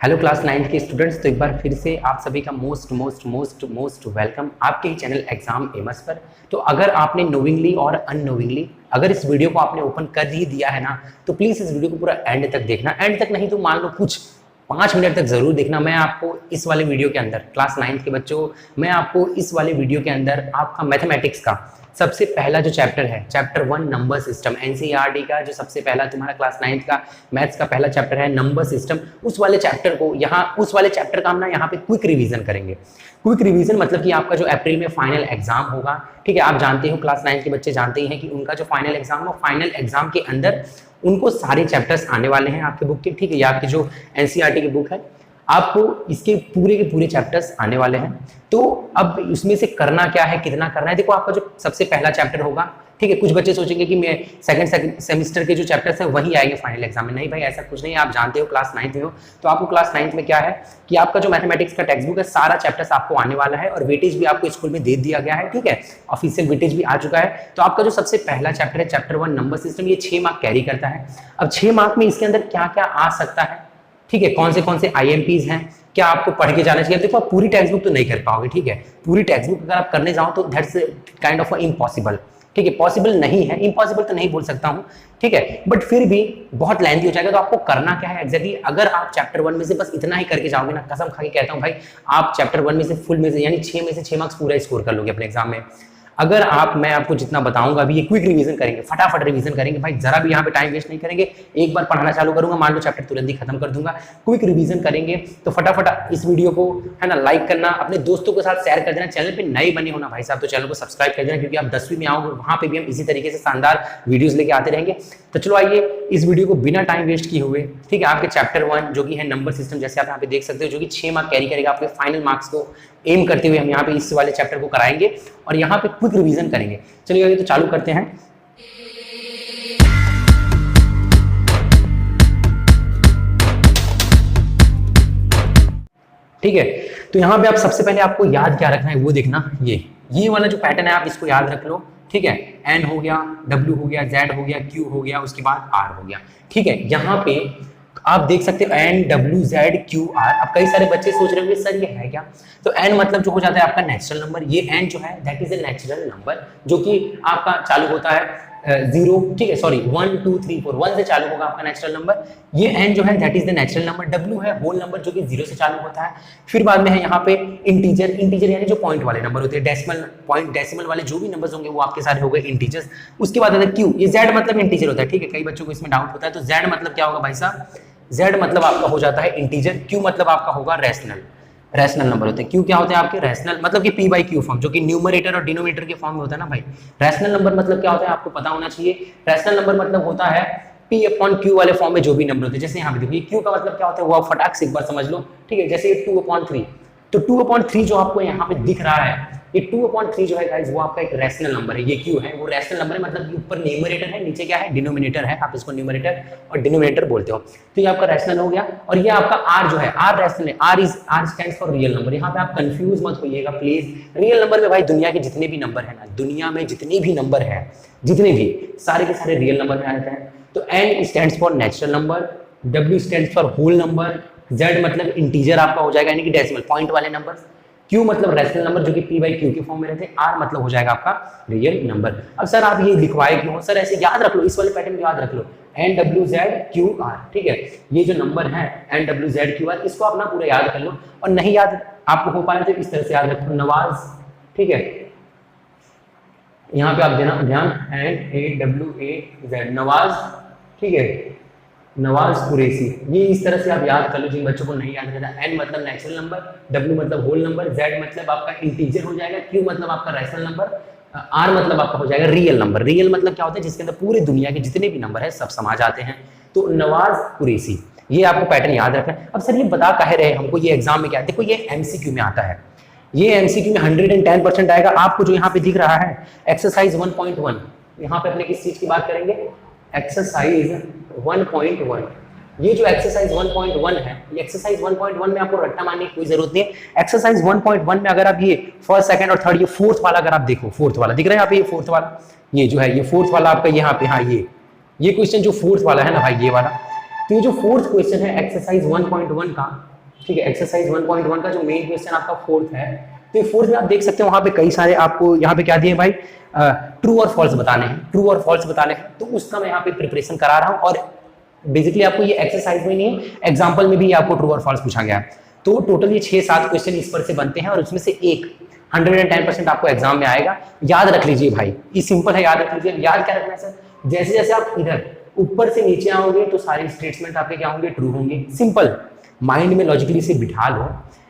Hello class 9th के students, तो एक बार फिर से आप सभी का most most most most welcome आपके ही चैनल एग्जाम एमएस पर। तो अगर आपने नोविंगली और अननोविंगली अगर इस वीडियो को आपने ओपन कर ही दिया है ना, तो प्लीज़ इस वीडियो को पूरा एंड तक देखना। एंड तक नहीं तो मान लो कुछ 5 मिनट तक ज़रूर देखना। मैं आपको इस वाले वीडियो के अंदर क्लास 9th के बच्चों, मैं आपको इस वाले वीडियो के अंदर आपका मैथमेटिक्स का सबसे पहला जो चैप्टर है, चैप्टर 1 नंबर सिस्टम, एनसीईआरटी का जो सबसे पहला तुम्हारा क्लास 9th का मैथ्स का पहला चैप्टर है नंबर सिस्टम, उस वाले चैप्टर को यहाँ उस वाले चैप्टर का हम ना यहाँ पे क्विक रिवीजन करेंगे। क्विक रिवीजन मतलब कि आपका जो अप्रैल में फाइनल एग्जाम होगा, ठीक है, आप जानते हो क्लास 9th के बच्चे जानते ही हैं कि उनका जो फाइनल एग्जाम हो, फाइनल एग्जाम के अंदर उनको सारे चैप्टर्स आने वाले हैं आपके बुक के, ठीक है, या आपकी जो एनसीईआरटी की बुक है आपको इसके पूरे के पूरे चैप्टर्स आने वाले हैं। तो अब उसमें से करना क्या है, कितना करना है, देखो आपका जो सबसे पहला चैप्टर होगा, ठीक है, कुछ बच्चे सोचेंगे कि मैं सेकंड सेमेस्टर के जो चैप्टर्स हैं वही आएंगे फाइनल एग्जाम में। नहीं भाई, ऐसा कुछ नहीं है। आप जानते हो क्लास 9th में हो, तो आपको क्लास 9th में क्या है कि आपका जो मैथमेटिक्स का टेक्स्ट बुक है, सारा चैप्टर्स आपको आने वाला है और वेटेज भी आपको स्कूल में दे दिया गया है, ठीक है, ऑफिशियल वेटेज भी आ चुका है। तो आपका जो सबसे पहला चैप्टर है चैप्टर 1 नंबर सिस्टम, ये 6 मार्क कैरी करता है। अब 6 मार्क में इसके अंदर क्या क्या आ सकता है, ठीक है, कौन से आईएमपीज हैं, क्या आपको पढ़ के जाना चाहिए। देखो आप पूरी टेक्स्ट बुक तो नहीं कर पाओगे, ठीक है, पूरी टेक्स्ट बुक अगर आप करने जाओ तो दैट्स काइंड ऑफ इम्पॉसिबल, ठीक है, पॉसिबल नहीं है, इम्पॉसिबल तो नहीं बोल सकता हूँ, ठीक है, बट फिर भी बहुत लेंथी हो जाएगा। तो आपको करना क्या है एग्जैक्टली, अगर आप चैप्टर 1 में से बस इतना ही करके जाओगे ना, कसम खा के कहता हूँ भाई, आप चैप्टर 1 में से फुल में से यानी 6 में से 6 मार्क्स पूरा स्कोर कर लोगे अपने एग्जाम में। अगर मैं आपको जितना बताऊंगा अभी, ये क्विक रिवीजन करेंगे, फटाफट रिवीजन करेंगे भाई, जरा भी यहाँ पे टाइम वेस्ट नहीं करेंगे। एक बार पढ़ाना चालू करूंगा, मान लो चैप्टर तुरंत ही खत्म कर दूंगा, क्विक रिवीजन करेंगे। तो फटाफट इस वीडियो को है ना लाइक करना, अपने दोस्तों के साथ शेयर कर देना। चैनल पे नए बने होना भाई साहब तो चैनल को सब्सक्राइब कर देना, क्योंकि आप 10वीं में आओगे वहां पे भी हम इसी तरीके से शानदार वीडियोस लेके आते रहेंगे। तो चलो आइए इस वीडियो को बिना टाइम वेस्ट किए हुए, ठीक है, आपके चैप्टर 1 जो कि है नंबर सिस्टम, जैसे आप यहाँ पे देख सकते हो, जो कि 6 मार्क कैरी करेगा, आपके फाइनल मार्क्स को एम करते हुए हम यहाँ पे इस वाले चैप्टर को कराएंगे और यहाँ पे क्विक रिवीजन करेंगे। चलिए आइए तो चालू करते हैं। ठीक है, तो यहाँ पे आप सबसे पहले आपको याद क्या रखना है वो देखना, ये वाला जो पैटर्न है आप इसको याद रख लो, ठीक है, एन हो गया, डब्ल्यू हो गया, जेड हो गया, क्यू हो गया, उसके बाद आर हो गया, ठीक है। यहाँ पे आप देख सकते हो N W Z Q R. अब कई सारे बच्चे सोच रहे होंगे सर ये है क्या, तो एन मतलब जो हो जाता है आपका नेचुरल नंबर, ये एन जो है that is a natural number जो कि आपका चालू होता है 0, ठीक है, सॉरी 1 2 3 4 1 से चालू होगा आपका नेचुरल नंबर। ये एन जो है that is the natural number. W है होल नंबर जो कि 0 से चालू होता है। फिर बाद में है यहाँ पे इंटीजर यानी जो पॉइंट वाले नंबर होते हैं, डेसिमल वाले जो भी नंबर्स होंगे वो आपके सारे हो गए इंटीजर्स। उसके बाद आता है क्यू, ये जेड मतलब इंटीजर होता है, ठीक है, कई बच्चों को इसमें डाउट होता है। तो जेड मतलब क्या होगा भाई साहब, जेड मतलब आपका हो जाता है इंटीजर। क्यू मतलब आपका होगा रैशनल नंबर होते हैं। क्यू क्या होते हैं आपके, रैशनल मतलब कि p बाई क्यू फॉर्म, जो कि न्यूमरेटर और डिनोमिनेटर के फॉर्म में होता है ना भाई। रैशनल नंबर मतलब क्या होता है आपको पता होना चाहिए। रैशनल नंबर मतलब होता है p अपॉन क्यू वाले फॉर्म में जो भी नंबर होते हैं। जैसे यहाँ पे देखिए क्यू का मतलब क्या होता है वो आप फटाक से एक बार समझ लो, ठीक है, जैसे 2/3, तो 2/3 जो आपको यहाँ पे दिख रहा है, ये 2/3 जो है गाइस वो आपका एक रैशनल नंबर है। ये क्यू है वो रैशनल नंबर है, मतलब ऊपर न्यूमरेटर है, नीचे क्या है डिनोमिनेटर है, आप इसको न्यूमरेटर और डिनोमिनेटर बोलते हो। तो ये आपका रैशनल हो गया। और ये आपका आर जो है, आर रैशनल है, R stands for real number. यहाँ पे आप कंफ्यूज मत होइएगा प्लीज। रियल नंबर में भाई दुनिया के जितने भी नंबर है ना, दुनिया में जितने भी नंबर है, जितने भी सारे के सारे रियल नंबर में आ जाते हैं। तो N stands for natural number, W stands for whole number, Z मतलब इंटीजर आपका हो जाएगा यानी कि डेसिमल पॉइंट वाले नंबर, क्यू मतलब रैशनल नंबर जो कि p बाई क्यू के फॉर्म में रहते हैं, आर मतलब हो जाएगा आपका रियल नंबर। अब सर आप ये लिखवाए क्यों, सर ऐसे याद रख लो, इस वाले पैटर्न को याद रख लो, N W Z Q R, ठीक है, ये जो नंबर है N W Z Q R, इसको अपना पूरा याद कर लो। और नहीं याद आपको हो पाए तो इस तरह से याद रखो, नवाज, ठीक है, यहाँ पे आप देना ध्यान, N A W A Z, Nawaz, ठीक है, नवाज कुरैशी। ये इस तरह से आप याद कर लो जिन बच्चों को नहीं याद रहता। एन मतलब नेचुरल नंबर, डब्ल्यू मतलब होल नंबर, जेड मतलब आपका इंटीजर हो जाएगा, क्यू मतलब आपका रैशनल नंबर, आर मतलब आपका हो जाएगा रियल नंबर। रियल मतलब क्या होता है, जिसके अंदर पूरी दुनिया के जितने भी नंबर है सब समा जाते हैं। तो नवाज कुरैशी, ये आपको पैटर्न याद रखना है। अब सर ये बता कहे रहे हमको ये एग्जाम में क्या, देखो ये एमसीक्यू में आता है, ये एमसीक्यू में 110% आएगा। आपको जो यहाँ पे दिख रहा है एक्सरसाइज 1.1, यहाँ पे अपने किस चीज की बात करेंगे, एक्सरसाइज 1.1। ये जो एक्सरसाइज 1.1 है, ये एक्सरसाइज 1.1 में आपको रट्टा मारने की कोई जरूरत नहीं है। एक्सरसाइज 1.1 में अगर आप ये फर्स्ट, सेकंड और थर्ड, ये फोर्थ वाला अगर आप देखो, फोर्थ वाला दिख रहा है यहाँ पे, ये फोर्थ वाला, ये जो है ये फोर्थ वाला आपका यहाँ पे, हाँ ये क्वेश्चन जो फोर्थ वाला है ना भाई, ये वाला, तो ये जो फोर्थ क्वेश्चन है एक्सरसाइज 1.1 का, ठीक है, एक्सरसाइज 1.1 का जो मेन क्वेश्चन आपका फोर्थ है, तो ये फोर्थ में आप देख सकते हो वहां पे कई सारे आपको यहाँ पे क्या दिए भाई, ट्रू और फॉल्स बताने हैं, ट्रू और फॉल्स बताने हैं। तो उसका मैं यहाँ पे प्रिपरेशन करा रहा हूँ और बेसिकली आपको ये एक्सरसाइज में नहीं है, एग्जाम्पल में भी आपको ट्रू और फॉल्स पूछा गया है। तो टोटल ये 6-7 क्वेश्चन इस पर से बनते हैं और उसमें से एक 110% आपको एग्जाम में आएगा। याद रख लीजिए भाई, ये सिंपल है, याद रख लीजिए। याद क्या रखना है सर, जैसे जैसे आप इधर ऊपर से नीचे आओगे तो सारे स्टेटमेंट आपके क्या होंगे, ट्रू होंगे। सिंपल, माइंड में लॉजिकली से बिठा लो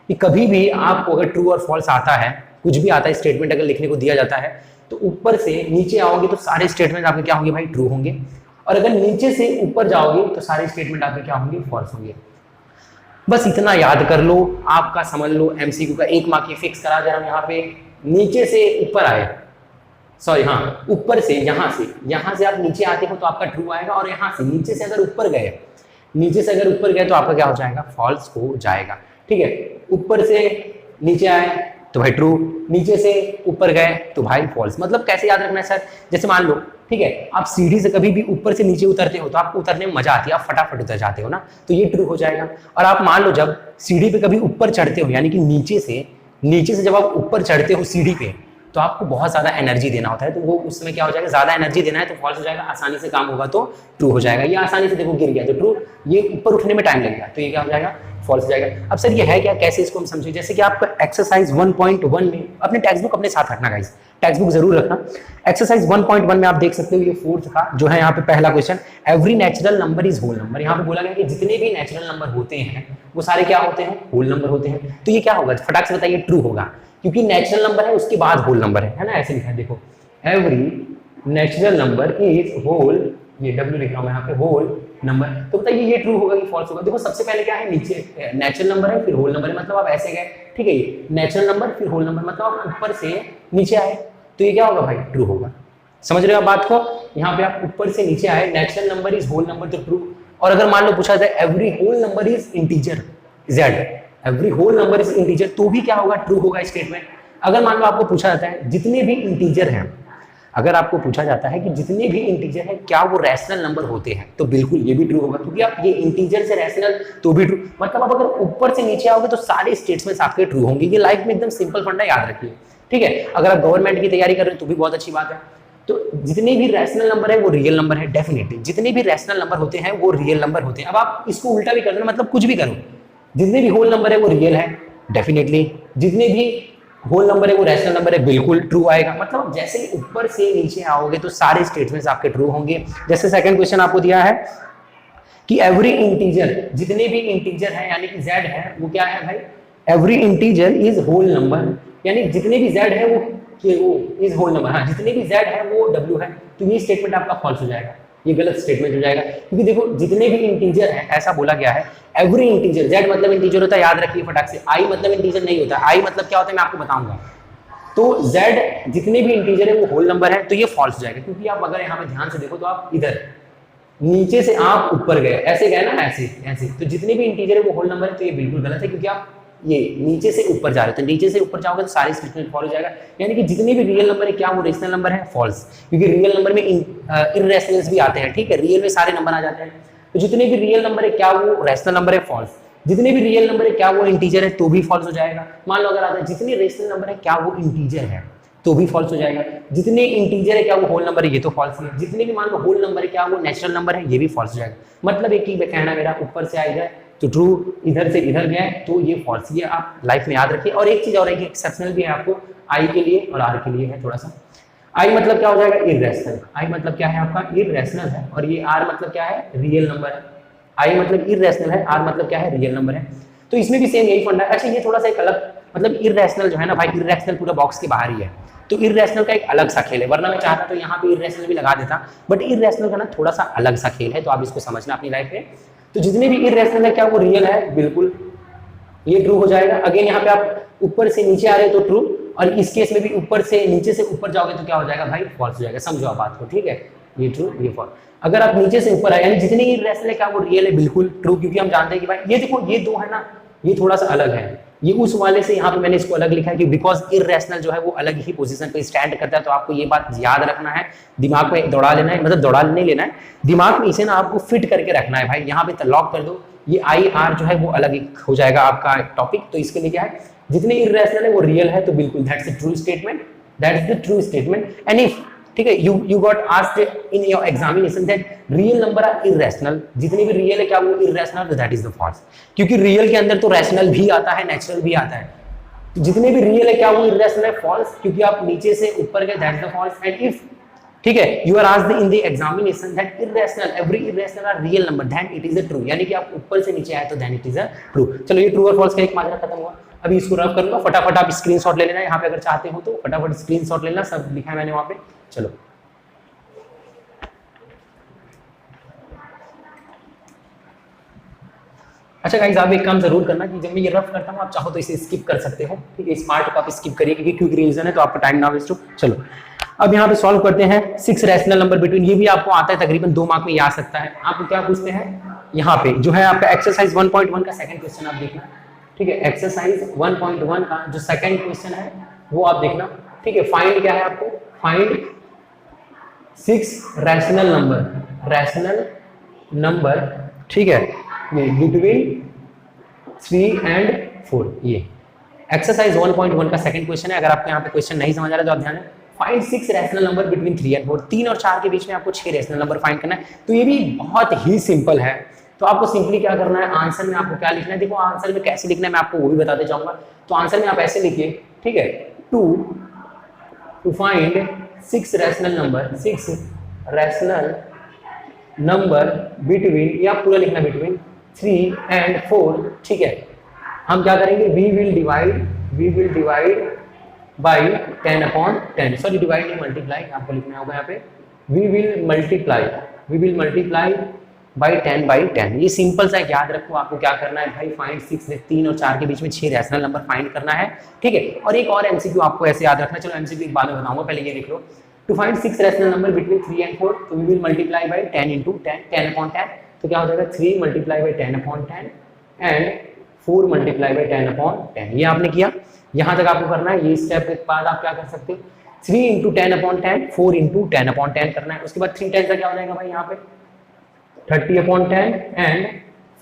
कि कभी भी आपको अगर ट्रू और फॉल्स आता है, कुछ भी आता है स्टेटमेंट अगर लिखने को दिया जाता है, तो ऊपर से नीचे आओगे तो सारे स्टेटमेंट आपके क्या होंगे भाई, ट्रू होंगे। और अगर नीचे से ऊपर जाओगे तो सारे स्टेटमेंट आपके क्या होंगे, फॉल्स होंगे। बस इतना याद कर लो, आपका समझ लो एमसीक्यू का 1 मार्क फिक्स करा दे रहा हूं। यहाँ पे नीचे से ऊपर आए, सॉरी हाँ, ऊपर से यहाँ से आप नीचे आते हो तो आपका ट्रू आएगा, और यहाँ से नीचे से अगर ऊपर गए, नीचे से अगर ऊपर गए तो आपका क्या हो जाएगा, फॉल्स हो जाएगा। ठीक है, ऊपर से नीचे आए तो भाई ट्रू, नीचे से ऊपर गए तो भाई फॉल्स। मतलब कैसे याद रखना है सर, जैसे मान लो ठीक है, आप सीढ़ी से कभी भी ऊपर से नीचे उतरते हो तो आपको उतरने में मजा आती है, आप फटाफट उतर जाते हो ना, तो ये ट्रू हो जाएगा। और आप मान लो जब सीढ़ी पे कभी ऊपर चढ़ते हो, यानी कि नीचे से जब आप ऊपर चढ़ते हो सीढ़ी पे, तो आपको बहुत ज्यादा एनर्जी देना होता है, तो वो उस समय क्या हो जाएगा, ज्यादा एनर्जी देना है तो फॉल्स हो जाएगा। आसानी से काम होगा तो ट्रू हो जाएगा। ये आसानी से देखो गिर गया तो ट्रू, ये ऊपर उठने में टाइम लगेगा तो ये क्या हो जाएगा, फॉल्स हो जाएगा। अब सर ये है क्या, कैसे इसको हम समझे, जैसे कि आपका एक्सरसाइज 1.1 में अपने टेक्स्ट बुक अपने साथ रखना गाइस, टेक्स्ट बुक जरूर रखना। एक्सरसाइज 1.1 में आप देख सकते हो ये फोर्थ का जो है यहाँ पे पहला question, every natural number is whole number. यहाँ पे बोला गया कि जितने भी नेचुरल नंबर होते हैं वो सारे क्या होते हैं, होल नंबर होते हैं। तो ये क्या होगा, फटाक से बताइए, ट्रू होगा, क्योंकि नेचुरल नंबर है उसके बाद होल नंबर है ना, ऐसे लिखा है देखो, every natural number is whole, ये डब्ल्यू लिख रहा हूं मैं यहाँ पे, होल नंबर। तो बताइए ये ट्रू होगा कि फॉल्स होगा। देखो सबसे पहले क्या है, नीचे नेचुरल नंबर है फिर होल नंबर है, मतलब आप ऐसे गए, ठीक है, ये नेचुरल नंबर फिर होल नंबर, मतलब आप ऊपर से नीचे आए तो ये क्या होगा भाई, ट्रू होगा। समझ रहे हो आप बात को, यहाँ पे आप ऊपर से नीचे आए, natural number is whole number तो ट्रू। और अगर मान लो पूछा जाए every whole number is integer Z, every whole number is integer, तो भी क्या होगा, ट्रू होगा स्टेटमेंट। अगर मान लो आपको पूछा जाता है जितने भी इंटीजर हैं, अगर आपको पूछा जाता है कि जितने भी इंटीजर हैं क्या वो रैशनल नंबर होते हैं, तो बिल्कुल ये भी ट्रू होगा, क्योंकि आप ये इंटीजर से रैशनल तो भी ट्रू, मतलब आप अगर ऊपर से नीचे आओगे तो सारे स्टेटमेंट्स आपके ट्रू होंगे। ये लाइफ में एकदम सिंपल फंडा, याद रखिए। ठीक है, अगर आप गवर्नमेंट की तैयारी कर रहे हो तो भी बहुत अच्छी बात है। तो जितने भी रैशनल नंबर है वो रियल नंबर है, डेफिनेटली जितने भी रैशनल नंबर होते हैं वो रियल नंबर होते हैं। अब आप इसको उल्टा भी कर दो, मतलब कुछ भी करो, जितने भी होल नंबर है वो रियल है डेफिनेटली, जितने भी होल नंबर है वो रैशनल नंबर है, बिल्कुल ट्रू आएगा। मतलब जैसे ही ऊपर से नीचे आओगे तो सारे स्टेटमेंट्स आपके ट्रू होंगे। जैसे सेकंड क्वेश्चन आपको दिया है कि एवरी इंटीजर, जितने भी इंटीजर है यानी कि जेड है वो क्या है भाई, every integer is whole number, यानी जितने भी जेड है वो इज होल नंबर, हाँ जितने भी जेड है वो डब्ल्यू है। तो ये स्टेटमेंट आपका फॉल्स हो जाएगा, ये गलत स्टेटमेंट हो जाएगा, क्योंकि देखो जितने भी इंटीजर है ऐसा बोला गया है, एवरी इंटीजर, जेड मतलब इंटीजर होता है, याद रखिए फटाक से। आई मतलब इंटीजर नहीं होता, आई मतलब क्या होता है मैं आपको बताऊंगा। तो जेड जितने भी इंटीजर है वो होल नंबर है, तो ये फॉल्स हो जाएगा, क्योंकि आप अगर यहाँ पे ध्यान से देखो तो आप इधर नीचे से आप ऊपर गए, ऐसे गए ना, ऐसे ऐसे, तो जितने भी इंटीजर है वो होल नंबर है, तो ये बिल्कुल गलत है, क्योंकि आप ये नीचे से ऊपर जा रहे हो, तो नीचे से ऊपर जाओगे तो सारे स्टेटमेंट फॉलो हो जाएगा। यानी कि जितने भी रियल नंबर है क्या वो रेशनल नंबर है, फॉल्स, क्योंकि रियल नंबर में इररेशनल्स भी आते हैं। ठीक है, रियल में सारे नंबर आ जाते हैं, तो जितने भी रियल नंबर है क्या वो रैशनल नंबर है, फॉल्स। जितने भी रियल नंबर है क्या वो इंटीजर है, तो भी फॉल्स हो जाएगा। मान लो अगर आता है जितने रेशनल नंबर है क्या वो इंटीजर है, तो भी फॉल्स हो जाएगा। जितने इंटीजर है क्या वो होल नंबर है, ये तो फॉल्स है। जितने भी मान लो होल नंबर है क्या वो नेचुरल नंबर है, ये भी फॉल्स हो जाएगा। मतलब एक ही कहना मेरा, ऊपर से आ जाए तो ट्रू, इधर से इधर गए तो ये फॉल्स। ये आप लाइफ में याद रखिए। और एक चीज और है कि एक्सेप्शनल भी है आपको, आई के लिए और आर के लिए है थोड़ा सा। आई मतलब क्या हो जाएगा, इररेशनल। आई मतलब क्या है आपका, इररेशनल है, और ये आर मतलब क्या है, रियल नंबर है। आई मतलब इररेशनल है, आर मतलब क्या है, रियल नंबर है। तो इसमें भी सेम यही फंडा है। अच्छा ये थोड़ा सा एक अलग, मतलब इररेशनल जो है ना भाई, इररेशनल पूरा बॉक्स के बाहर ही है, तो इररेशनल का एक अलग सा खेल है। वरना मैं चाहता तो यहाँ पे इररेशनल भी लगा देता, बट इररेशनल का ना थोड़ा सा अलग सा खेल है, तो आप इसको समझना अपनी लाइफ में। तो जितने भी इररेशनल है क्या वो रियल है, बिल्कुल ये ट्रू हो जाएगा। अगेन यहाँ पे आप ऊपर से नीचे आ रहे हो तो ट्रू, और इस केस में भी ऊपर से नीचे से ऊपर जाओगे तो क्या हो जाएगा भाई, फॉल्स हो जाएगा। समझो आप बात को, ठीक है, ये ट्रू ये फॉल्स। अगर आप नीचे से ऊपर आए यानी जितने इररेशनल है क्या वो रियल है, बिल्कुल ट्रू, क्योंकि हम जानते हैं कि भाई ये देखो ये दो है ना, ये थोड़ा सा अलग है, ये उस वाले से यहाँ पे मैंने इसको अलग लिखा है कि बिकॉज इररेशनल जो है वो अलग ही पोजीशन पे स्टैंड करता है। तो आपको ये बात याद रखना है, दिमाग में दौड़ा लेना है, मतलब दौड़ा नहीं लेना है, दिमाग में इसे ना आपको फिट करके रखना है भाई। यहाँ पे लॉक कर दो, ये आई आर जो है वो अलग एक हो जाएगा आपका टॉपिक। तो इसके लिए क्या है, जितने इर्रेशनल है वो रियल है, तो बिल्कुल that's a true statement, that is the true statement. And if, ठीक है, you got asked in your examination that real number are irrational, जितने भी रियल है क्या वो इर्रेशनल, तो दैट इज द फॉल्स, क्योंकि रियल के अंदर तो रैशनल भी आता है, नेचुरल भी आता है। जितने भी रियल है क्या वो इर्रेशनल है, फॉल्स, क्योंकि आप नीचे से ऊपर गए, that's the false. And if, ठीक है, you are asked in the examination that irrational, every irrational are real number, then it is a true, यानी कि आप ऊपर से नीचे आए तो then it is a true. चलो ये ट्रू और फॉल्स का एक माजरा खत्म हुआ। अभी इसको रफ करूंगा, फटाफट आप स्क्रीनशॉट ले लेना, यहाँ पे अगर चाहते हो तो फटाफट स्क्रीनशॉट लेना, सब लिखा है मैंने वहां पे। चलो अच्छा गाइस, आप एक काम जरूर करना कि जब मैं ये रफ करता हूँ आप चाहो तो इसे स्किप कर सकते हो, ठीक है, इस पार्ट को आप स्किप करिए क्योंकि क्विक रिवीजन है तो आपका टाइम ना वेस्ट हो। चलो अब यहाँ पे सॉल्व करते हैं 6 रैशनल नंबर बिटवीन, ये भी आपको आता है, तकरीबन 2 मार्क में ये आ सकता है। आपको क्या पूछते हैं यहाँ पे जो है आपका एक्सरसाइज 1.1 का सेकंड क्वेश्चन आप देखना, ठीक है, एक्सरसाइज 1.1 का जो सेकंड क्वेश्चन है वो आप देखना, ठीक है। फाइंड क्या है आपको, फाइंड 6 रैशनल नंबर, ठीक है, ये बिटवीन 3 and 4, ये एक्सरसाइज 1.1 का सेकंड क्वेश्चन है। अगर आपको यहाँ पे क्वेश्चन नहीं समझ आ रहा है तो आप ध्यान है, find 6 rational number between 3 and 4, 3 और 4 के बीच में आपको 6 रैशनल नंबर फाइंड करना है। तो ये भी बहुत ही सिंपल है। तो आपको सिंपली क्या करना है, आंसर में आपको क्या लिखना है, देखो आंसर में कैसे लिखना है मैं आपको वो भी बताते जाऊंगा। तो आंसर में आप ऐसे लिखिए, ठीक है, to find 6 rational number between, या पूरा लिखना बिटवीन 3 and 4, ठीक है। हम क्या करेंगे, we will divide by 10/10, sorry divide नहीं मल्टीप्लाई आपको लिखना होगा यहाँ पे, वी विल मल्टीप्लाई बाई 10/10। ये सिंपल सा याद रखो, आपको क्या करना है भाई, फाइंड 6, 3 और 4 के बीच में 6 रैशनल नंबर फाइंड करना है, ठीक है। और एक और एमसीक्यू आपको ऐसे याद रखना, चलो एमसीक्यू बाद में बताऊंगा, पहले ये लिख लो। To find 6 rational number between 3 and 4, तो we will multiply by 10 into 10/10, तो क्या हो जाएगा 3 multiply by 10/10 and 4 multiply by 10/10। ये आपने किया, यहाँ तक आपको करना है। ये स्टेप के बाद आप क्या कर सकते हो, 3 into 10/10, 4 into 10/10 करना है। उसके बाद 3 10 का क्या हो जाएगा भाई, यहाँ पे 30/10 एंड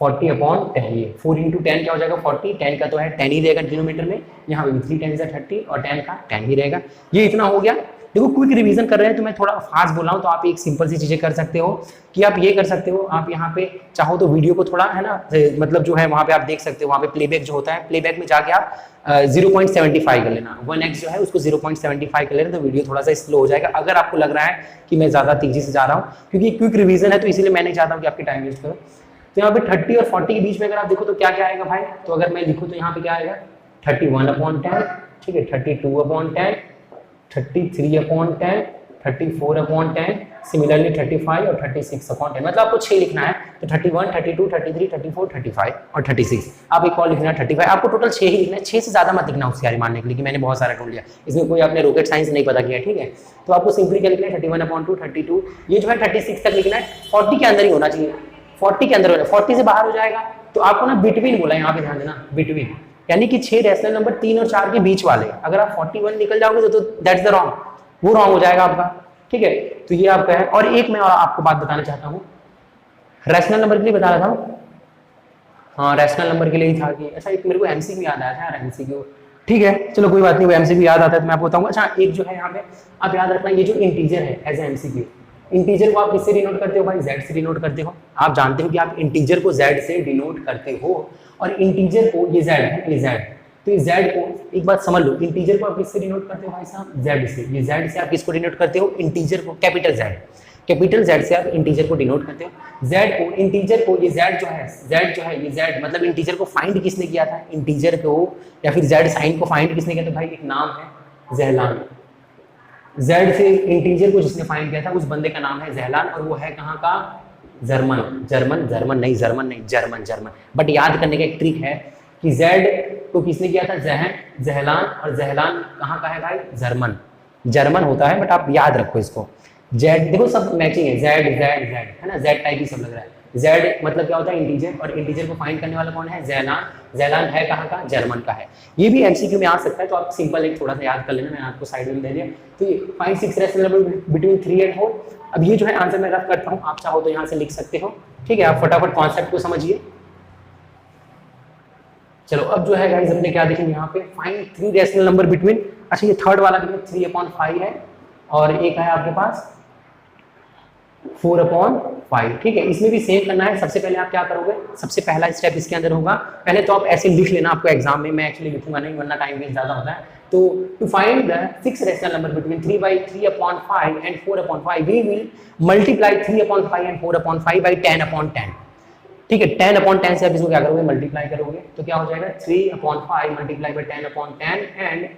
40/10। ये 4 into 10 क्या हो जाएगा 40, 10 का तो है 10 ही रहेगा डिनोमिनेटर में, यहाँ पे 3 10 30 और 10 का 10 ही रहेगा। ये इतना हो गया। देखो क्विक रिवीजन कर रहे हैं तो मैं थोड़ा फास्ट बोल रहा हूँ, तो आप एक सिंपल सी चीजें कर सकते हो कि आप ये कर सकते हो, आप यहाँ पे चाहो तो वीडियो को थोड़ा है ना, मतलब जो है वहाँ पे आप देख सकते हो, वहाँ पे प्लेबैक जो होता है, प्लेबैक में जाके आप 0.75 कर लेना, 1x जो है उसको 0.75 कर लेना, तो वीडियो थोड़ा सा स्लो हो जाएगा। अगर आपको लग रहा है कि मैं ज्यादा तेजी से जा रहा हूँ, क्योंकि क्विक रिवीजन है तो इसीलिए मैं नहीं चाहता हूँ कि आपकी टाइम वेस्ट करो। तो यहाँ पे 30 और 40 के बीच में अगर आप देखो तो क्या क्या आएगा भाई, तो अगर मैं लिखूँ तो यहाँ पे क्या आएगा 31/10, ठीक है, 32/10, 33/10, 34/10, सिमिलरली 35 और 36/10, मतलब आपको 6 लिखना है। तो 31, 32, 33, 34, 35 और 36, आप एक और लिखना है 35। आपको टोटल 6 ही लिखना है, 6 से ज्यादा मत लिखना होशियारी मारने के लिए कि मैंने बहुत सारा ढूंढ लिया, इसमें कोई आपने रॉकेट साइंस नहीं पता किया, ठीक है। तो आपको सिंपली क्या लिखना है 31/2, 32, ये जो है 36 तक लिखना है, 40 के अंदर ही होना चाहिए, 40 के अंदर होना, 40 से बाहर हो जाएगा तो आपको ना बिटवीन बोला, यहाँ पे ध्यान देना, बिटवीन यानी कि 6 रैशनल नंबर 3 और 4 के बीच वाले। अगर आप 41 निकल जाओगे तो दैट्स द रॉन्ग, वो रॉन्ग हो जाएगा आपका, ठीक है। तो ये आपका है। और एक मैं और आपको बात बताना चाहता हूँ, रैशनल नंबर के लिए बता रहा था, हाँ रैशनल नंबर के लिए ही था कि अच्छा एक मेरे को एमसीक्यू याद आया था यार, एमसीक्यू, ठीक है चलो कोई बात नहीं, वो एमसीक्यू याद आता है तो मैं आपको बताऊंगा। अच्छा एक जो है यहाँ पे आप याद रखना, ये जो इंटीजर है एज ए एमसीक्यू, इंटीजर को आप किससे डिनोट करते हो भाई, जेड से डिनोट करते हो। आप जानते हो कि आप इंटीजर को जेड से डिनोट करते हो, और इंटीजर को, ये जेड है, ये जेड, तो ये जेड को एक बात समझ लो, इंटीजर को आप किससे डिनोट करते हो भाई साहब, जेड से। ये जेड से आप किसको डिनोट करते हो, इंटीजर को, कैपिटल जेड से आप इंटीजर को डिनोट करते हो। जेड को, इंटीजर को, ये जेड जो है, ये जेड मतलब इंटीजर को फाइंड किसने किया था, इंटीजर को या फिर जेड साइन को फाइंड किसने किया था भाई, एक नाम है जहलान। जेड से इंटीजर को जिसने फाइंड किया था उस बंदे का नाम है जहलान, और वो है कहाँ का, जर्मन। बट याद करने का एक ट्रिक है कि जेड को किसने किया था, जहलान, और जहलान कहाँ का है भाई, जर्मन होता है, बट आप याद रखो इसको। जेड देखो सब मैचिंग है, जेड है ना, जेड टाइप ही सब लग रहा है। जेड मतलब क्या होता है, इंटीजर, और इंटीजर को फाइंड करने वाला कौन है, जहलान है कहाँ का, जर्मन का है। ये भी एमसीक्यू में आ सकता है, तो आप सिंपल एक थोड़ा सा याद कर लेना, मैंने आपको साइड में दे दिया। तो ये find 6 rational number between 3 and 4। अब ये जो है आंसर मैं रफ करता हूँ, आप चाहो तो यहाँ से लिख सकते हो, ठीक है। आप फटाफट कॉन्सेप्ट को समझिए, चलो अब जो है गाइस अपने क्या देखेंगे यहाँ पे, फाइंड 3 रैशनल नंबर बिटवीन, अच्छा ये थर्ड वाला भी 3/5 है और एक है आपके पास 4/5, ठीक है। इसमें भी सेम करना है। सबसे पहले आप क्या करोगे, सबसे पहला स्टेप इसके अंदर होगा, पहले तो आप ऐसे लिख लेना आपको एग्जाम में, मैं एक्चुअली लिखूंगा नहीं वरना टाइम वेस्ट ज्यादा होता है। तो to find the 6 rational number between 3/3/5 and 4/5 we will multiply 3/5 and 4/5 by 10/10, ठीक है। 10/10 से आप इसको क्या करोगे, मल्टीप्लाई करोगे तो क्या हो जाएगा 3/5 multiply by 10/10 and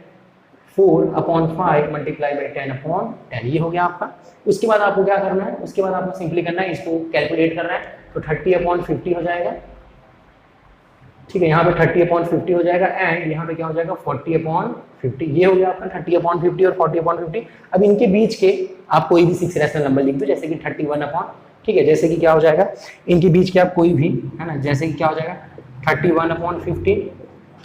4/5 multiply by 10/10, ये हो गया आपका। उसके बाद आपको क्या करना है, उसके बाद आपको सिंपली करना है, इसको कैलकुलेट करना है, तो 30/50 हो जाएगा, ठीक है। यहाँ पे 30/50 हो जाएगा एंड यहाँ पे क्या हो जाएगा 40/50, ये हो गया आपका 30/50 और 40/50। अब इनके बीच के आप कोई भी 6 रैशनल नंबर लिख दो, जैसे कि 31, ठीक है, जैसे कि क्या हो जाएगा इनके बीच के आप कोई भी, है ना, जैसे कि क्या हो जाएगा 31/50,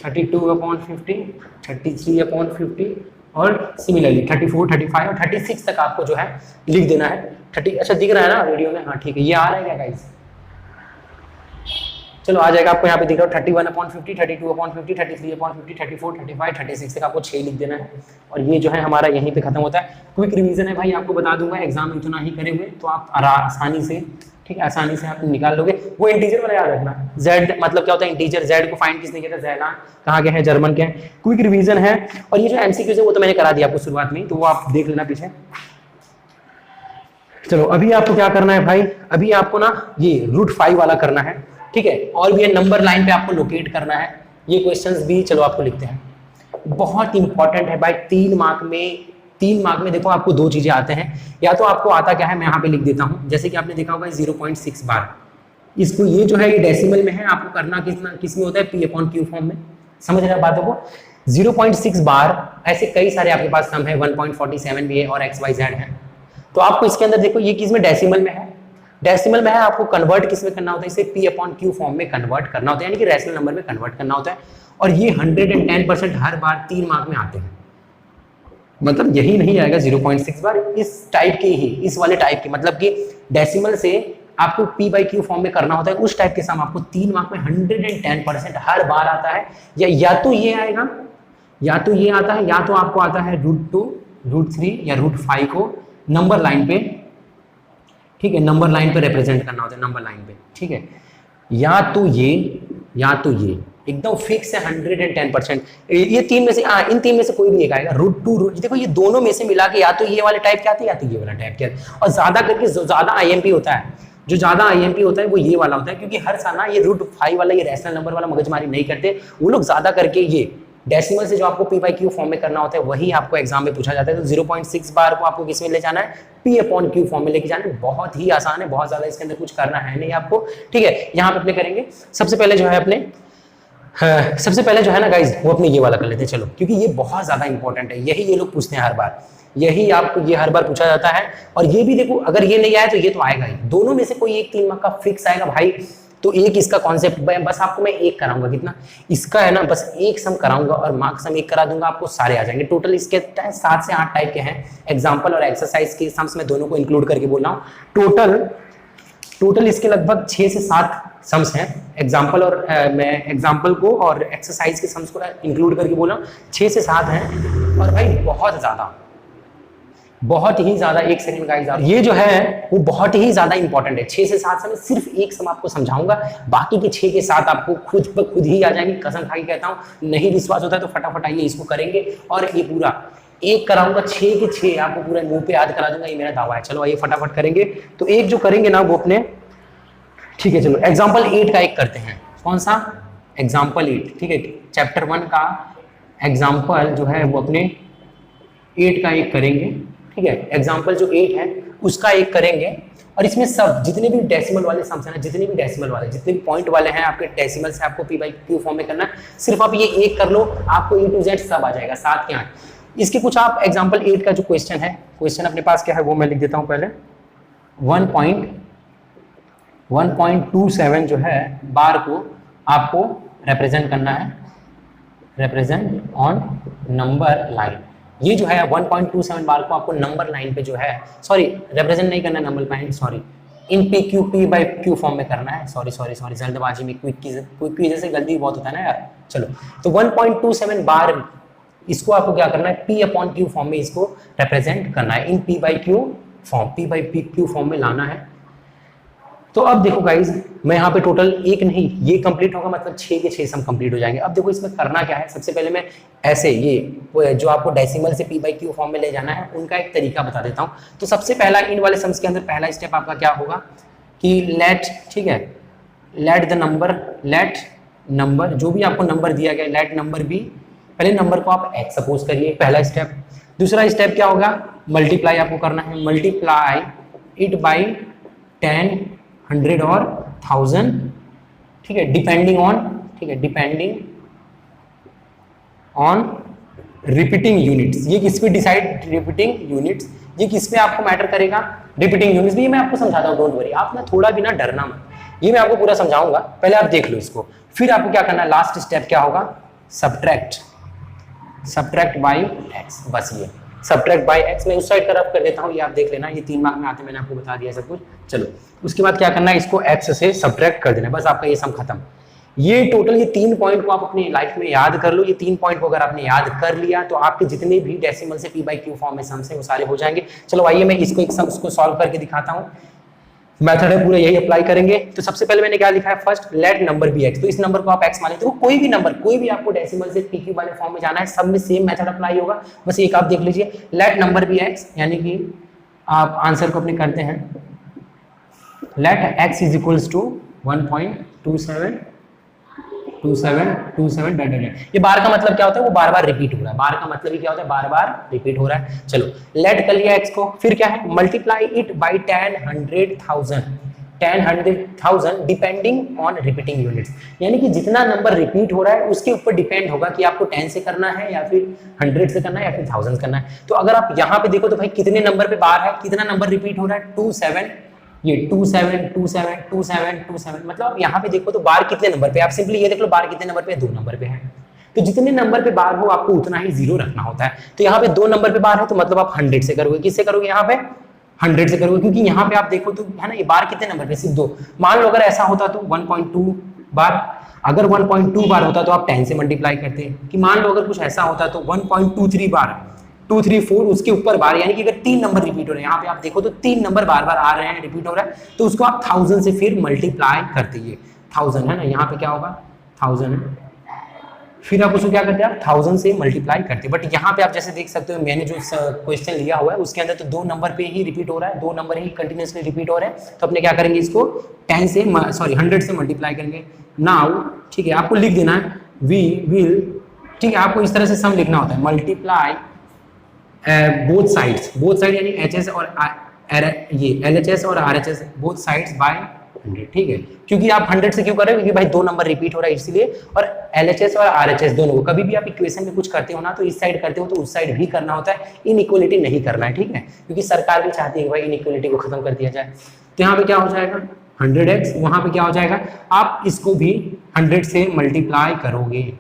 32/50, 33/50 और सिमिलरली 34, 35 और 36 तक आपको जो है लिख देना है। 30, अच्छा दिख रहा है ना वीडियो में, हाँ ठीक है, ये आ रहा है क्या गाइस, चलो आ जाएगा आपको यहाँ पे दिख रहा है 31/50, 32/50, 33/50, 34, 35, 36 तक आपको 6 लिख देना है और ये जो है हमारा यहीं पे खत्म होता है। क्विक रिवीजन है भाई, आपको बता दूंगा, एग्जाम में इतना ही करे हुए तो आप आसानी से, ठीक है, आसानी से आप निकाल लोगे। वो इंटीजर वाला याद रखना, जेड मतलब क्या होता है इंटीजर, जेड को फाइंड किसने किया था, ज़ैला, कहाँ गया है, जर्मन के हैं। क्विक रिवीजन है और ये जो एमसीक्यूज है वो तो मैंने करा दिया आपको शुरुआत में, तो वो आप देख लेना पीछे। चलो अभी आपको क्या करना है भाई, अभी आपको ना ये √5 वाला करना है, ठीक है, और भी नंबर लाइन पे आपको लोकेट करना है। ये क्वेश्चंस भी चलो आपको लिखते हैं, बहुत इंपॉर्टेंट है भाई। 3 मार्क में देखो आपको 2 चीजें आते हैं, या तो आपको आता क्या है मैं यहाँ पे लिख देता हूँ, जैसे कि आपने देखा होगा 0.6 बार, इसको ये जो है ये डेसिमल में है, आपको करना किस में होता है, P/Q फॉर्म में, समझ रहे हैं बातों को। 0.6 बार, ऐसे कई सारे आपके पास सम है, 1.47 भी है और XYZ है। तो आपको इसके अंदर देखो ये किस में, डेसिमल में है, डेसिमल में है, आपको कन्वर्ट किस में करना होता है, इसे P/Q फॉर्म में कन्वर्ट करना होता है, यानी कि रैशनल नंबर में कन्वर्ट करना होता है। और ये 110% हर बार 3 मार्क में आते हैं, मतलब यही नहीं आएगा 0.6 बार, इस टाइप के ही, इस वाले टाइप के, मतलब कि डेसिमल से आपको P/Q फॉर्म में करना होता है, उस टाइप के सम आपको 3 मार्क में 110% हर बार आता है। या तो ये आएगा, या तो ये आता है, या तो आपको आता है √2, √3 या √5 को नंबर लाइन पे, ठीक है, नंबर लाइन पे रिप्रेजेंट करना होता है, नंबर लाइन पे, ठीक है। या तो ये एकदम फिक्स है 110%। ये 3 में से, इन 3 में से कोई भी एक आएगा, √2, देखो ये दोनों में से मिला के या तो ये वाले टाइप के आते हैं या तो ये वाला टाइप के आते हैं। और ज्यादा करके जो ज्यादा IMP होता है, जो ज्यादा IMP होता है वो ये वाला होता है, क्योंकि हर साल ना ये √5 वाला, ये रैशनल नंबर वाला मगजमारी नहीं करते वो लोग, ज्यादा करके ये डेसिमल से जो आपको P/Q फॉर्म में करना होता है वही आपको एग्जाम में पूछा जाता है। तो 0.6 बार को आपको किस में ले जाना है, P/Q फॉर्म में लेके जाना है। बहुत ही आसान है, बहुत ज्यादा इसके अंदर कुछ करना है नहीं आपको, ठीक है। यहाँ पे अपने करेंगे सबसे पहले जो है अपने, सबसे पहले जो है ना गाइज वो अपने ये वाला कर लेते हैं, चलो, क्योंकि ये बहुत ज्यादा इंपॉर्टेंट है, यही ये लोग पूछते हैं हर बार, यही आपको ये हर बार पूछा जाता है। और ये भी देखो, अगर ये नहीं आया तो ये तो आएगा ही, दोनों में से कोई एक 3 मार्क का फिक्स आएगा भाई। तो एक इसका कॉन्सेप्ट, बस आपको मैं एक कराऊंगा, कितना इसका है ना, बस एक सम कराऊंगा और मार्क सम एक करा दूंगा, आपको सारे आ जाएंगे। टोटल इसके 7 से 8 टाइप के हैं, एग्जाम्पल और एक्सरसाइज के सम्स में दोनों को इंक्लूड करके बोल रहा हूँ। टोटल इसके लगभग 6 से 7 सम्स हैं, एग्जाम्पल और मैं एग्जाम्पल को और एक्सरसाइज के सम्स को इंक्लूड करके बोला 6 से 7 हैं। और भाई बहुत ही ज्यादा, एक सेकंड गाइस, ये जो है वो बहुत ही ज्यादा इंपॉर्टेंट है। 6 से 7 सम, सिर्फ एक सम आपको समझाऊंगा, बाकी के 6 के 7 आपको खुद ही आ जाएंगे, कसम खा के कहता हूँ। नहीं विश्वास होता है तो फटाफट आइए इसको करेंगे, और ये पूरा एक कराऊंगा, 6 के 6 आपको पूरा मुंह पे याद करा दूंगा, ये मेरा दावा है। चलो आइए फटाफट करेंगे। तो एक जो करेंगे ना वो अपने, ठीक है, चलो एग्जाम्पल 8 का एक करते हैं। कौन सा? एग्जाम्पल 8, ठीक है, चैप्टर 1 का एग्जाम्पल जो है वो अपने 8 का एक करेंगे, ठीक है। एग्जाम्पल जो 8 है उसका एक करेंगे, और इसमें सब जितने भी डेसिमल वाले सम्स हैं, जितने भी डेसिमल वाले, जितने भी पॉइंट वाले हैं आपके डेसिमल से आपको P/Q फॉर्म में करना है। सिर्फ आप ये एक कर लो, आपको A to Z सब आ जाएगा, 7 के 8। इसके कुछ आप एग्जाम्पल 8 का जो क्वेश्चन है, क्वेश्चन अपने पास क्या है वो मैं लिख देता हूँ पहले। 1.27 जो है बार को आपको रिप्रेजेंट करना है, रिप्रेजेंट ऑन नंबर लाइन। ये जो है 1.27 बार को आपको नंबर लाइन पे जो है, सॉरी रिप्रेजेंट नहीं करना number line, sorry in P Q P by q form में करना है। सॉरी जल्दबाजी में क्विक की वजह से गलती बहुत होता है ना यार। चलो तो 1.27 बार इसको आपको क्या करना है, पी अपॉन क्यू फॉर्म में इसको रिप्रेजेंट करना है, in p by q form, p by p q form में लाना है। तो अब देखो गाइज, मैं यहाँ पे टोटल एक नहीं, ये कंप्लीट होगा मतलब 6 के 6 सम कंप्लीट हो जाएंगे। अब देखो इसमें करना क्या है, सबसे पहले मैं ऐसे ये जो आपको डेसिमल से पी बाई क्यू फॉर्म में ले जाना है उनका एक तरीका बता देता हूँ। तो सबसे पहला इन वाले सम्स के अंदर पहला स्टेप आपका क्या होगा कि लेट, ठीक है, लेट नंबर जो भी आपको नंबर दिया गया, लेट नंबर बी, पहले नंबर को आप x सपोज करिए, पहला स्टेप। दूसरा स्टेप क्या होगा, मल्टीप्लाई आपको करना है, मल्टीप्लाई इट बाई 10, 100 और 1000, ठीक है, डिपेंडिंग ऑन रिपीटिंग यूनिट्स। ये किस पे डिसाइड, रिपीटिंग यूनिट्स, ये किस पे आपको मैटर करेगा, रिपीटिंग यूनिट्स। भी मैं आपको समझाता हूँ, डोंट वरी, आप ना थोड़ा भी ना डरना मत, ये मैं आपको पूरा समझाऊंगा, पहले आप देख लो इसको। फिर आपको क्या करना है, लास्ट स्टेप क्या होगा, सब्ट्रैक्ट बाई एक्स, बस ये सब्ट्रैक्ट बाई एक्स। मैं उस साइड का रफ कर देता हूँ, ये आप देख लेना, ये 3 मार्क में आते, मैंने आपको बता दिया सब कुछ। चलो उसके बाद क्या करना है, इसको एक्स से सब्ट्रैक्ट कर देना, बस आपका ये सम खत्म। ये टोटल ये 3 पॉइंट को आप अपनी लाइफ में याद कर लो। ये 3 पॉइंट को अगर आपने याद कर लिया तो आपके जितने भी डेसिमल से पी बाई क्यू फॉर्म में सम्स है वो सारे हो जाएंगे। चलो आइए मैं इसको एक सम्स को सॉल्व करके दिखाता हूँ। मेथड है पूरा यही अप्लाई करेंगे। तो सबसे पहले मैंने क्या लिखा है, first let number be X, तो इस नंबर को आप एक्स मान लेते हो, कोई भी नंबर, कोई भी आपको डेसिमल से पी क्यू वाले फॉर्म में जाना है, सब में सेम मेथड अप्लाई होगा। बस एक आप देख लीजिए, लेट नंबर बी एक्स, यानी कि आप आंसर को अपने करते हैं, let x is equals to 1.27 ये बार का मतलब क्या होता है, वो बार बार रिपीट हो रहा है। बार का मतलब ही क्या होता है, बार बार रिपीट हो रहा है। चलो लेट कर लिया एक्स को, फिर क्या है, multiply it by 10, 100,000 depending on repeating units, यानी कि जितना नंबर रिपीट हो रहा है उसके ऊपर डिपेंड होगा कि आपको 10 से करना है या फिर 100 से करना है या फिर 1000 करना है। तो अगर आप यहाँ पे देखो तो भाई कितने नंबर पे बार है, कितना नंबर रिपीट हो रहा है, 27, ये 27, मतलब यहाँ पे देखो तो बार कितने नंबर पे, आप सिंपली ये देख लो बार कितने नंबर पे, 2 नंबर पे है। तो जितने नंबर पे बार हो आपको उतना ही 0 रखना होता है। तो यहाँ पे 2 नंबर पे बार है तो मतलब आप 100 से करोगे, किससे करोगे, यहाँ पे 100 से करोगे, क्योंकि यहाँ पे आप देखो तो है ना, ये बार कितने नंबर पे, सिर्फ 2। मान लो अगर ऐसा होता तो 1.2 बार, अगर 1.2 बार होता तो आप 10 से मल्टीप्लाई करते, कि मान लो अगर कुछ ऐसा होता तो 1.23 बार, 2, 3, 4 उसके ऊपर बार, यानी कि अगर 3 नंबर रिपीट हो रहे हैं, यहाँ पे आप देखो तो 3 नंबर बार बार आ रहे हैं, रिपीट हो रहा है, तो उसको आप 1000 से फिर मल्टीप्लाई करते, ये 1000 है ना, यहाँ पे क्या होगा 1000 है, फिर आप उसको क्या करते हैं, आप 1000 से मल्टीप्लाई करते हैं। बट यहाँ पे आप जैसे देख सकते हो, मैंने जो क्वेश्चन लिया हुआ है उसके अंदर तो 2 नंबर पे ही रिपीट हो रहा है, 2 नंबर ही कंटिन्यूसली रिपीट हो रहे हैं। तो अपने क्या करेंगे, इसको 100 से मल्टीप्लाई करेंगे। नाउ ठीक है, आपको लिख देना है वी विल, ठीक है, आपको इस तरह से सम लिखना होता है, मल्टीप्लाई बोथ साइड्स यानी एचएस और ये एलएचएस और आरएचएस बोथ साइड्स बाय 100, ठीक है, क्योंकि आप 100 से क्यों कर रहे हो, क्योंकि भाई 2 नंबर रिपीट हो रहा है इसलिए, और एलएचएस और आरएचएस दोनों को कभी भी आप इक्वेशन में कुछ करते हो ना, तो इस साइड करते हो तो उस साइड भी करना होता है, इनइक्वालिटी नहीं करना है, ठीक है, क्योंकि सरकार भी चाहती है कि भाई इनइक्वालिटी को खत्म कर दिया जाए। तो यहाँ पे क्या हो जाएगा 100x, वहां पे क्या हो जाएगा, आप इसको भी 100 से मल्टीप्लाई करोगे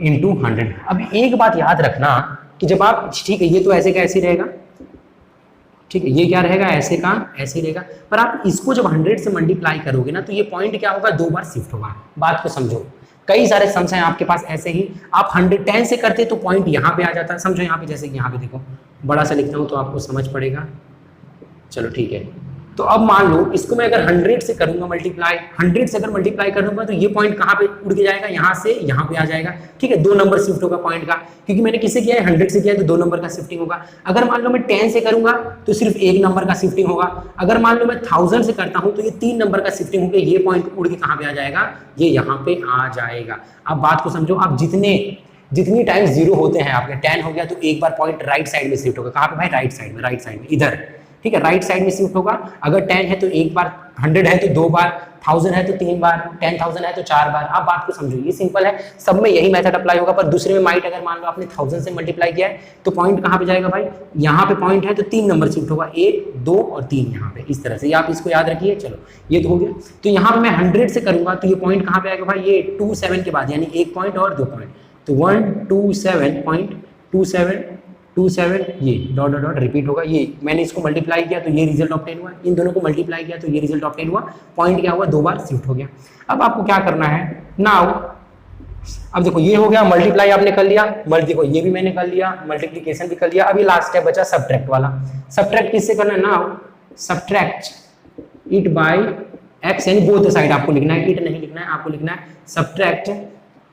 इंटू 100। अब एक बात याद रखना कि जब आप, ठीक है, ये तो ऐसे का ऐसे रहेगा, ठीक है, ये क्या रहेगा, ऐसे का ऐसे ही रहेगा, पर आप इसको जब 100 से मल्टीप्लाई करोगे ना तो ये पॉइंट क्या होगा, 2 बार शिफ्ट होगा। बात को समझो, कई सारे सम्स हैं आपके पास ऐसे ही, आप 110 से करते तो पॉइंट यहाँ पे आ जाता है, समझो यहाँ पे, जैसे कि यहाँ पे देखो बड़ा सा लिखता हूँ तो आपको समझ पड़ेगा। चलो ठीक है, तो अब मान लो इसको मैं अगर 100 से करूंगा मल्टीप्लाई, 100 से अगर मल्टीप्लाई करूंगा तो ये पॉइंट कहाँ पे उड़ के जाएगा, यहाँ से यहाँ पे आ जाएगा, ठीक है, 2 नंबर शिफ्ट होगा पॉइंट का, क्योंकि मैंने किससे किया है, 100 से किया है तो 2 नंबर का शिफ्टिंग होगा। अगर मान लो मैं 10 से करूंगा तो सिर्फ 1 नंबर का शिफ्टिंग होगा। अगर मान लो मैं 1000 से करता हूँ तो ये 3 नंबर का शिफ्टिंग होकर ये पॉइंट उड़ के कहाँ पे आ जाएगा, ये यहाँ पे आ जाएगा। अब बात को समझो, आप जितनी टाइम 0 होते हैं, आपके 10 हो गया तो एक बार पॉइंट राइट साइड में शिफ्ट होगा, कहाँ पे भाई, राइट साइड में, इधर, ठीक है, राइट साइड में शिफ्ट होगा। अगर 10 है तो एक बार, 100 है तो 2 बार, 1000 है तो 3 बार, 10,000 है तो 4 बार। आप बात को समझो, ये सिंपल है, सब में यही मेथड अप्लाई होगा। पर दूसरे में माइट, अगर मान लो आपने 1000 से मल्टीप्लाई किया है तो पॉइंट कहाँ पे जाएगा भाई, यहाँ पे पॉइंट है तो 3 नंबर शिफ्ट होगा, 1, 2 और 3 यहाँ पे, इस तरह से, आप इसको याद रखिए। चलो ये तो हो गया। तो यहाँ पे मैं 100 से करूंगा तो ये पॉइंट कहाँ पे आएगा भाई, ये 27 के बाद, यानी 1 पॉइंट और 2 पॉइंट, तो 127.27 27 ये डॉट डॉट डॉट रिपीट होगा, ये मैंने इसको मल्टीप्लाई किया तो ये रिजल्ट ऑब्टेन हुआ, इन दोनों को मल्टीप्लाई किया तो ये रिजल्ट ऑब्टेन हुआ, पॉइंट क्या हुआ 2 बार शिफ्ट हो गया। अब आपको क्या करना है नाउ, अब देखो ये हो गया मल्टीप्लाई आपने कर लिया, देखो ये भी मैंने कर लिया, मल्टीप्लिकेशन भी कर लिया। अभी लास्ट स्टेप बचा सब्ट्रैक्ट वाला। सब्ट्रैक्ट किससे करना है now, subtract it by x, यानी बोथ साइड आपको लिखना है, इट नहीं लिखना है, आपको लिखना है सब्ट्रैक्ट,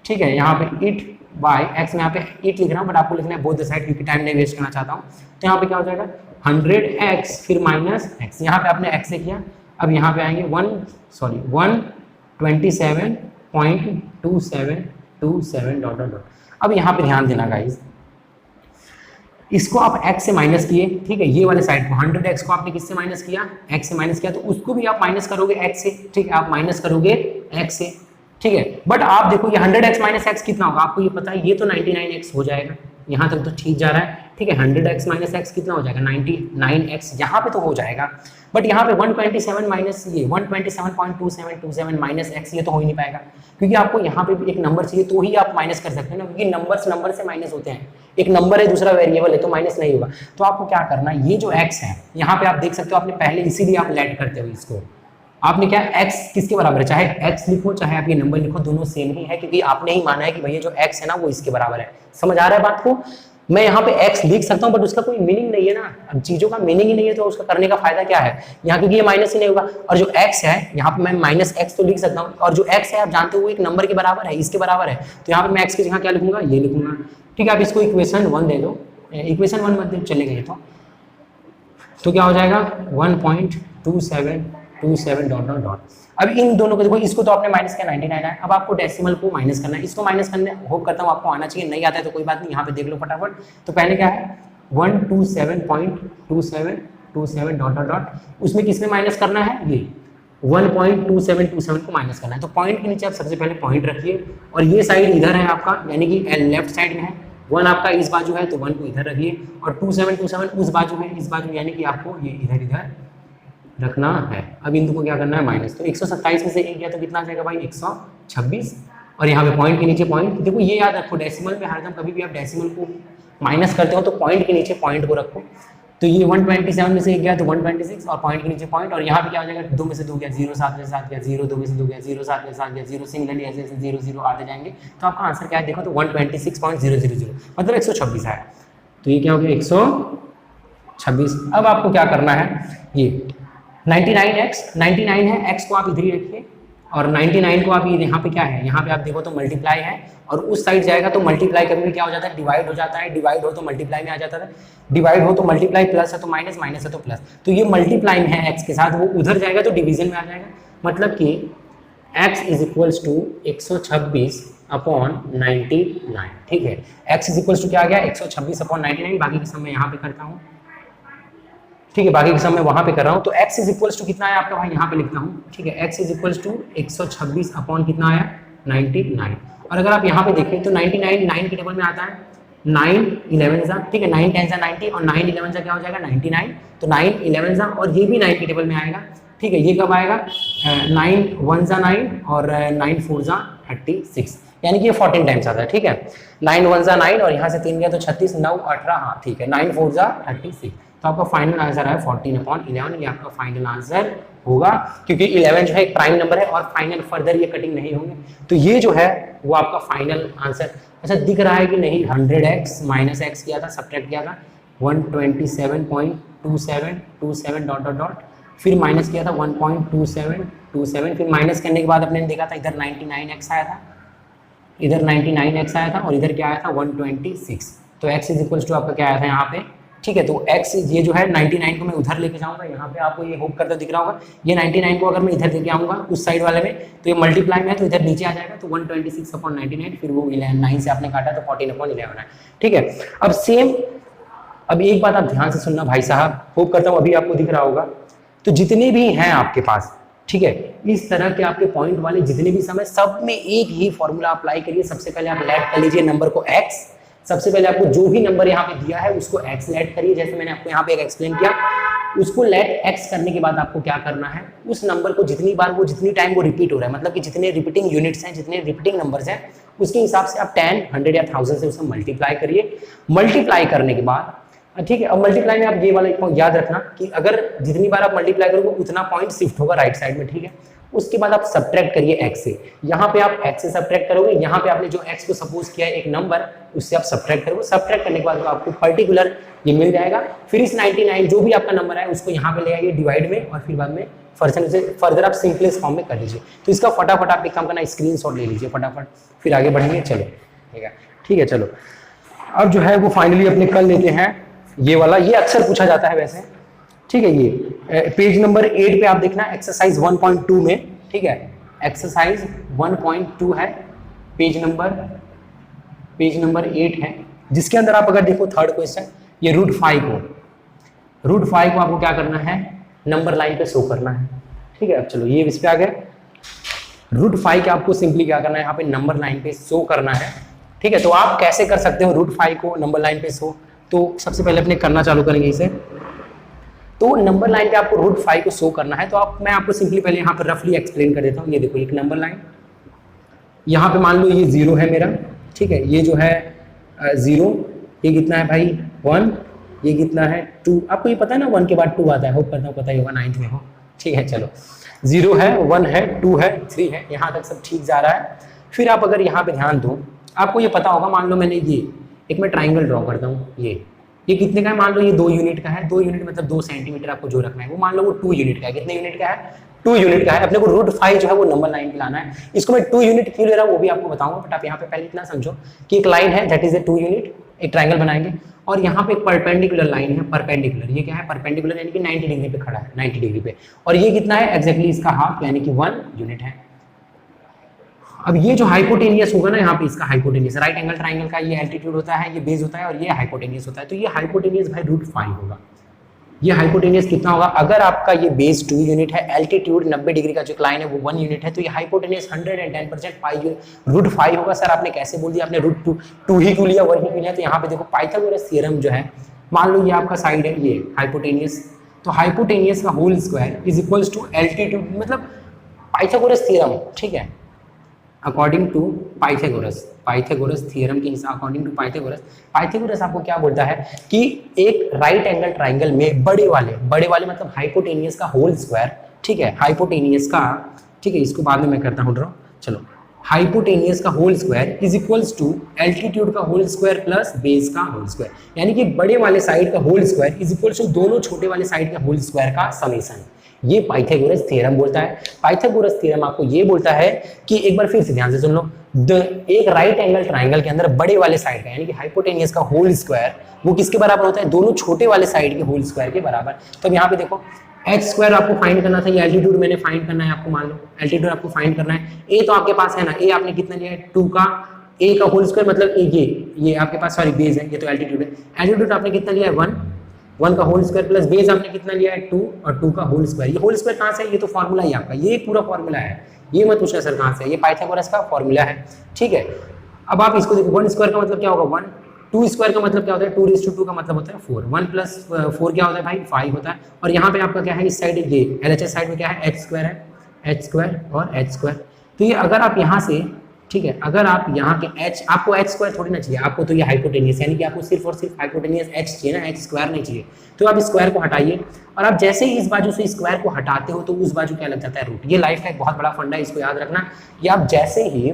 ठीक है। यहाँ पे इट बाय एक्स में यहाँ पे इट लिख रहा हूँ बट आपको लिखना है बोथ साइड, क्योंकि टाइम नहीं वेस्ट करना चाहता हूँ। तो यहाँ पे क्या हो जाएगा 100x फिर माइनस एक्स, यहाँ पे आपने एक्स से किया, अब यहाँ पे आएंगे 127.2727 डॉट डॉट डॉट। अब यहाँ पे ध्यान देना गाइस, इसको आप x से माइनस किए, ठीक है, ये वाले साइड को 100x को आपने किससे माइनस किया, x से माइनस किया, तो उसको भी आप माइनस करोगे x से, ठीक है, आप माइनस करोगे x से, ठीक है। बट आप देखो ये 100x माइनस एक्स कितना होगा, आपको ये पता है, ये तो 99x हो जाएगा, यहाँ तक तो ठीक जा रहा है, ठीक है। 100x माइनस एक्स कितना हो जाएगा 99x, यहाँ पे तो हो जाएगा, बट यहाँ पे 127 माइनस ये 127.2727 माइनस एक्स, ये तो हो ही नहीं पाएगा, क्योंकि आपको यहाँ पे भी एक नंबर चाहिए तो ही आप माइनस कर सकते हैं ना, क्योंकि नंबर से माइनस होते हैं, एक नंबर है दूसरा वेरिएबल है तो माइनस नहीं होगा। तो आपको क्या करना है, ये जो x है यहाँ पे आप देख सकते हो, आपने पहले इसीलिए आप लेट करते हो इसको, आपने क्या x किसके बराबर है, चाहे x लिखो चाहे आप ये नंबर लिखो, दोनों सेम ही है, क्योंकि आपने ही माना है कि भैया जो x है ना वो इसके बराबर है। समझ आ रहा है बात को, मैं यहाँ पे x लिख सकता हूँ बट उसका कोई मीनिंग नहीं है ना, अब चीजों का मीनिंग ही नहीं है तो उसका करने का फायदा क्या है यहाँ, क्योंकि ये माइनस ही नहीं होगा। और जो x है यहाँ पे मैं माइनस एक्स तो लिख सकता हूँ, और जो x है आप जानते हो वो एक नंबर के बराबर है, इसके बराबर है, तो यहाँ पे मैं x की जगह क्या लिखूंगा, ये लिखूंगा, ठीक है। आप इसको इक्वेशन 1 दे दो, इक्वेशन 1 मत चलेगा ये तो क्या हो जाएगा 1.2727 डॉट डॉट डॉट। अब इन दोनों को देखो, इसको तो आपने माइनस किया 99 है, अब आपको डेसिमल को माइनस करना है, इसको माइनस करने होप करता हूँ आपको आना चाहिए, नहीं आता है तो कोई बात नहीं, यहाँ पे देख लो फटाफट। तो पहले क्या है 127.2727 डॉट डॉट डॉट, उसमें किसमें माइनस करना है, ये 1.2727 को माइनस करना है। तो पॉइंट के नीचे आप सबसे पहले पॉइंट रखिए, और ये साइड इधर है आपका, यानी कि लेफ्ट साइड में है, 1 आपका इस बाजू है तो 1 को इधर रखिए, और 2727 उस बाजू है, इस बाजू, यानी कि आपको ये इधर इधर रखना है। अब इन को क्या करना है माइनस, तो 127 में से 1 गया तो कितना आ जाएगा भाई 126, और यहाँ पे पॉइंट के नीचे पॉइंट, देखो ये याद रखो डेसिमल में हरदम कभी भी आप डेसिमल को माइनस करते हो तो पॉइंट के नीचे पॉइंट को रखो। तो ये 127 में से 1 गया तो 126, और पॉइंट के नीचे पॉइंट, और यहाँ पे क्या हो जाएगा 2 में से 2 गया 0, 7 में से 7 गया 0, 2 में से 2 गया 0, 7 में से 7 गया 0, सिंगलली ऐसे ऐसे 0 0 आते जाएंगे, तो आपका आंसर क्या है देखो, तो 126.000 मतलब 126 आया, तो ये क्या हो गया 126। अब आपको क्या करना है, ये 99 है, x को आप इधर ही रखिए, और 99 को आप यहाँ पे क्या है, यहाँ पे आप देखो तो मल्टीप्लाई है, और उस साइड जाएगा तो मल्टीप्लाई कभी भी क्या हो जाता है, डिवाइड हो जाता है, डिवाइड हो तो मल्टीप्लाई में आ जाता है, डिवाइड हो तो मल्टीप्लाई, प्लस है तो माइनस, माइनस है तो प्लस, तो ये मल्टीप्लाई में है x के साथ, वो उधर जाएगा तो डिवीजन में आ जाएगा, मतलब कि x इज इक्वल्स टू 126/99, ठीक है। x इज इक्वल्स टू क्या आ गया 126/99, बाकी की सब मैं यहाँ पे करता हूँ, ठीक है, बाकी के सब मैं वहां पे कर रहा हूं। तो x इज इक्वल्स टू कितना है आपका भाई, यहाँ पे लिखता हूँ, ठीक है, x is equals to 126 upon कितना आया 99, और अगर आप यहाँ पे देखें तो 99 9 के टेबल में आता है, 9 11 जा, ठीक है, 9 10 जा 90, और 9 11 जा क्या हो जाएगा 99, तो 9 11 जा, और ये भी 9 के टेबल में आएगा, ठीक है। ये कब आएगा 9 1 जा 9, और 9 4 जा 36, यानी कि ये 14 टाइम्स आता है, ठीक है। 9 1 जा 9, और यहाँ से 3 गया तो 36, 9 18, हाँ ठीक है, 9 4 जा 36, तो आपका फाइनल आंसर है 14/11, ये आपका फाइनल आंसर होगा, क्योंकि 11 जो है एक प्राइम नंबर है, और फाइनल फर्दर ये कटिंग नहीं होंगे, तो ये जो है वो आपका फाइनल आंसर। अच्छा दिख रहा है कि नहीं, 100x माइनस एक्स किया था, सब्ट्रैक्ट किया था 127.2727 डॉट डॉट डॉट, फिर माइनस किया था 1.2727, फिर माइनस करने के बाद अपने देखा था इधर 99x आया था, इधर 99x आया था, और इधर क्या आया था 126, तो x इज इक्वल्स टू आपका क्या आया था यहाँ पे, ठीक है। तो x ये जो है 99 को मैं उधर लेके जाऊंगा, यहाँ पे आपको ये होप करता दिख रहा होगा, ये 99 को अगर मैं इधर लेके आऊंगा उस साइड वाले में, तो ये मल्टीप्लाई में है तो इधर नीचे आ जाएगा, तो 126/99, फिर वो 9 से आपने काटा तो 14/11 है, ठीक है। अब सेम, अब एक बात आप ध्यान से सुनना भाई साहब, होप करता हूँ अभी आपको दिख रहा होगा, तो जितने भी हैं आपके पास, ठीक है, इस तरह के आपके पॉइंट वाले जितने भी समय, सब में एक ही फॉर्मूला अप्लाई करिए। सबसे पहले आप लेट कर लीजिए नंबर को x, सबसे पहले आपको जो भी नंबर यहाँ पे दिया है उसको x लेट करिए, जैसे मैंने आपको यहाँ पे एक एक्सप्लेन किया, उसको लेट एक्स करने के बाद आपको क्या करना है, उस नंबर को जितनी बार वो जितनी टाइम वो रिपीट हो रहा है, मतलब कि जितने रिपीटिंग यूनिट्स हैं, जितने रिपीटिंग नंबर्स हैं, उसके हिसाब से आप 10, 100 या 1000 से उसे मल्टीप्लाई करिए। मल्टीप्लाई करने के बाद ठीक है, अब मल्टीप्लाई में आप ये वाला याद रखना कि अगर जितनी बार आप मल्टीप्लाई करोगे उतना पॉइंट शिफ्ट होगा राइट साइड में, ठीक है। उसके बाद आप सब्ट्रैक्ट करिए x से, यहाँ पे आप x से सब्ट्रैक्ट करोगे, यहाँ पे आपने जो x को सपोज किया है एक नंबर, उससे आप सब्ट्रैक्ट करोगे। सब्ट्रैक्ट करने के बाद आपको पर्टिकुलर ये मिल जाएगा। फिर इस 99 जो भी आपका नंबर है उसको यहाँ पे ले आइए डिवाइड में, और फिर बाद में फर्दर आप सिंपलेस्ट फॉर्म में कर लीजिए। तो इसका फटाफट आप एक काम करना, स्क्रीनशॉट ले लीजिए फटाफट, फिर आगे बढ़ेंगे। चलो ठीक है चलो अब जो है वो फाइनली अपने कर लेते हैं ये वाला, ये अक्सर पूछा जाता है वैसे, ठीक है। ये पेज नंबर 8 पे आप देखना एक्सरसाइज 1.2 में, ठीक है, एक्सरसाइज 1.2 है, पेज नंबर 8 है, जिसके अंदर आप अगर देखो थर्ड क्वेश्चन, ये √5 को आपको क्या करना है, नंबर लाइन पे शो करना है, ठीक है। अब चलो ये इस पे आ गए, √5 के आपको सिंपली क्या करना है, यहाँ पे नंबर लाइन पे शो करना है, ठीक है। तो आप कैसे कर सकते हो √5 को नंबर लाइन पे शो, तो सबसे पहले अपने करना चालू करेंगे इसे। तो नंबर लाइन पे आपको √5 को शो करना है, तो मैं आपको सिंपली पहले यहाँ पर रफली एक्सप्लेन कर देता हूँ। ये देखो एक नंबर लाइन, यहाँ पे मान लो ये 0 है मेरा, ठीक है, ये जो है 0, ये कितना है भाई 1, ये कितना है 2, आपको ये पता है ना 1 के बाद 2 आता है, होप करता हूँ पता ही होगा 9th में हो, ठीक है। चलो 0 है, 1 है, 2 है, 3 है, यहाँ तक सब ठीक जा रहा है। फिर आप अगर यहाँ पे ध्यान दो, आपको ये पता होगा, मान लो मैंने ये एक मैं ट्राइंगल ड्रॉ करता हूँ, ये कितने का है, मान लो ये 2 यूनिट का है, 2 यूनिट मतलब 2 सेंटीमीटर आपको जो रखना है, वो मान लो वो 2 यूनिट का है। कितने यूनिट का है, 2 यूनिट का है। अपने को √5 जो है वो नंबर लाइन पे लाना है। इसको मैं 2 यूनिट क्यों ले रहा हूँ वो भी आपको बताऊंगा, बट आप यहाँ पे पहले इतना समझो कि एक लाइन है दैट इज ए 2 यूनिट, एक ट्राइंगल बनाएंगे, और यहाँ पे एक परपेंडिकुलर लाइन है, परपेंडिकुलर, ये क्या है, परपेंडिकुलर यानी कि 90 डिग्री पे खड़ा है, 90 डिग्री पे, और ये कितना है एक्जैक्टली इसका हाफ यानी कि 1 यूनिट है। अब ये जो हाइपोटेनियस होगा ना, यहाँ पे इसका हाइपोटेनियस, राइट एंगल ट्राइंगल का ये एल्टीट्यूड होता है, ये बेस होता है, और ये हाइपोटेनियस होता है। तो ये हाइपोटेनियस भाई √5 होगा। ये हाइपोटेनियस कितना होगा, अगर आपका ये बेस 2 यूनिट है, एल्टीट्यूड 90 डिग्री का जो लाइन है वो 1 यूनिट है, तो ये हाइपोटेनियस 110% √5 होगा। सर आपने कैसे बोल दिया, आपने √2 ही क्यों लिया, 1 ही क्यों लिया? तो यहाँ पे देखो पाइथागोरस थ्योरम जो है, मान लो ये आपका साइड है ये हाइपोटेनियस, तो हाइपोटेनियस का whole square is equals to altitude, मतलब पाइथागोरस थ्योरम, ठीक है, अकॉर्डिंग टू पाइथागोरस थ्योरम के हिसाब, अकॉर्डिंग टू पाइथागोरस आपको क्या बोलता है कि एक राइट एंगल ट्राइंगल में बड़े वाले मतलब हाइपोटेनियस का होल स्क्वायर, ठीक है, हाइपोटेनियस का, ठीक है, इसको बाद में मैं करता हूँ ड्रॉ, चलो, हाइपोटेनियस का whole square is equals to altitude का होल स्क्वायर प्लस बेस का होल स्क्वायर, यानी कि बड़े वाले साइड का whole square is equals to दोनों छोटे वाले साइड का होल स्क्वायर का समेशन। ये पाइथागोरस थ्योरम बोलता है। पाइथागोरस थ्योरम आपको ये बोलता है कि एक बार फिर से ध्यान से सुन लो, एक राइट एंगल ट्राइंगल के अंदर बड़े वाले साइड का यानी कि हाइपोटेनियस का होल स्क्वायर वो किसके बराबर होता है, दोनों छोटे वाले साइड के होल स्क्वायर के बराबर। तो अब यहाँ पे देखो h² आपको फाइंड करना था, ये एल्टीट्यूड मैंने फाइंड करना है आपको, मान लो एल्टीट्यूड आपको फाइंड करना है। a तो आपके पास है ना, a आपने कितना लिया है 2 का a का होल स्क्वायर, मतलब ये आपके पास सॉरी बेस है, ये तो एल्टीट्यूड है, एल्टीट्यूड आपने कितना लिया है 1 का होल स्क्वायर प्लस बेस आपने कितना लिया है 2 और 2 का होल स्क्वायर। ये होल स्क्वायर कहाँ से है, ये तो फॉर्मूला ही आपका, ये पूरा फॉर्मूला है, ये मत पूछना सर कहाँ से है, ये पाइथागोरस का फॉर्मूला है, ठीक है। अब आप इसको देखो, 1 स्क्वायर का मतलब क्या होगा 1, 2 स्क्वायर का मतलब क्या होता है 2⁻² का मतलब होता है 4, 1 + 4 क्या होता है भाई 5 होता है, और यहाँ पे आपका क्या है इस साइड ये LHS साइड में क्या है h² है, h² और h²। तो ये अगर आप यहाँ से, ठीक है, अगर आप यहाँ के h, आपको h² थोड़ी ना चाहिए, आपको तो ये हाइपोटेनियस यानी कि आपको सिर्फ और सिर्फ हाइपोटेनियस h चाहिए ना, h² नहीं चाहिए। तो आप स्क्वायर को हटाइए, और आप जैसे ही इस बाजू से स्क्वायर को हटाते हो तो उस बाजू क्या लग जाता है रूट। ये लाइफ का एक बहुत बड़ा फंडा है, इसको याद रखना। ये आप जैसे ही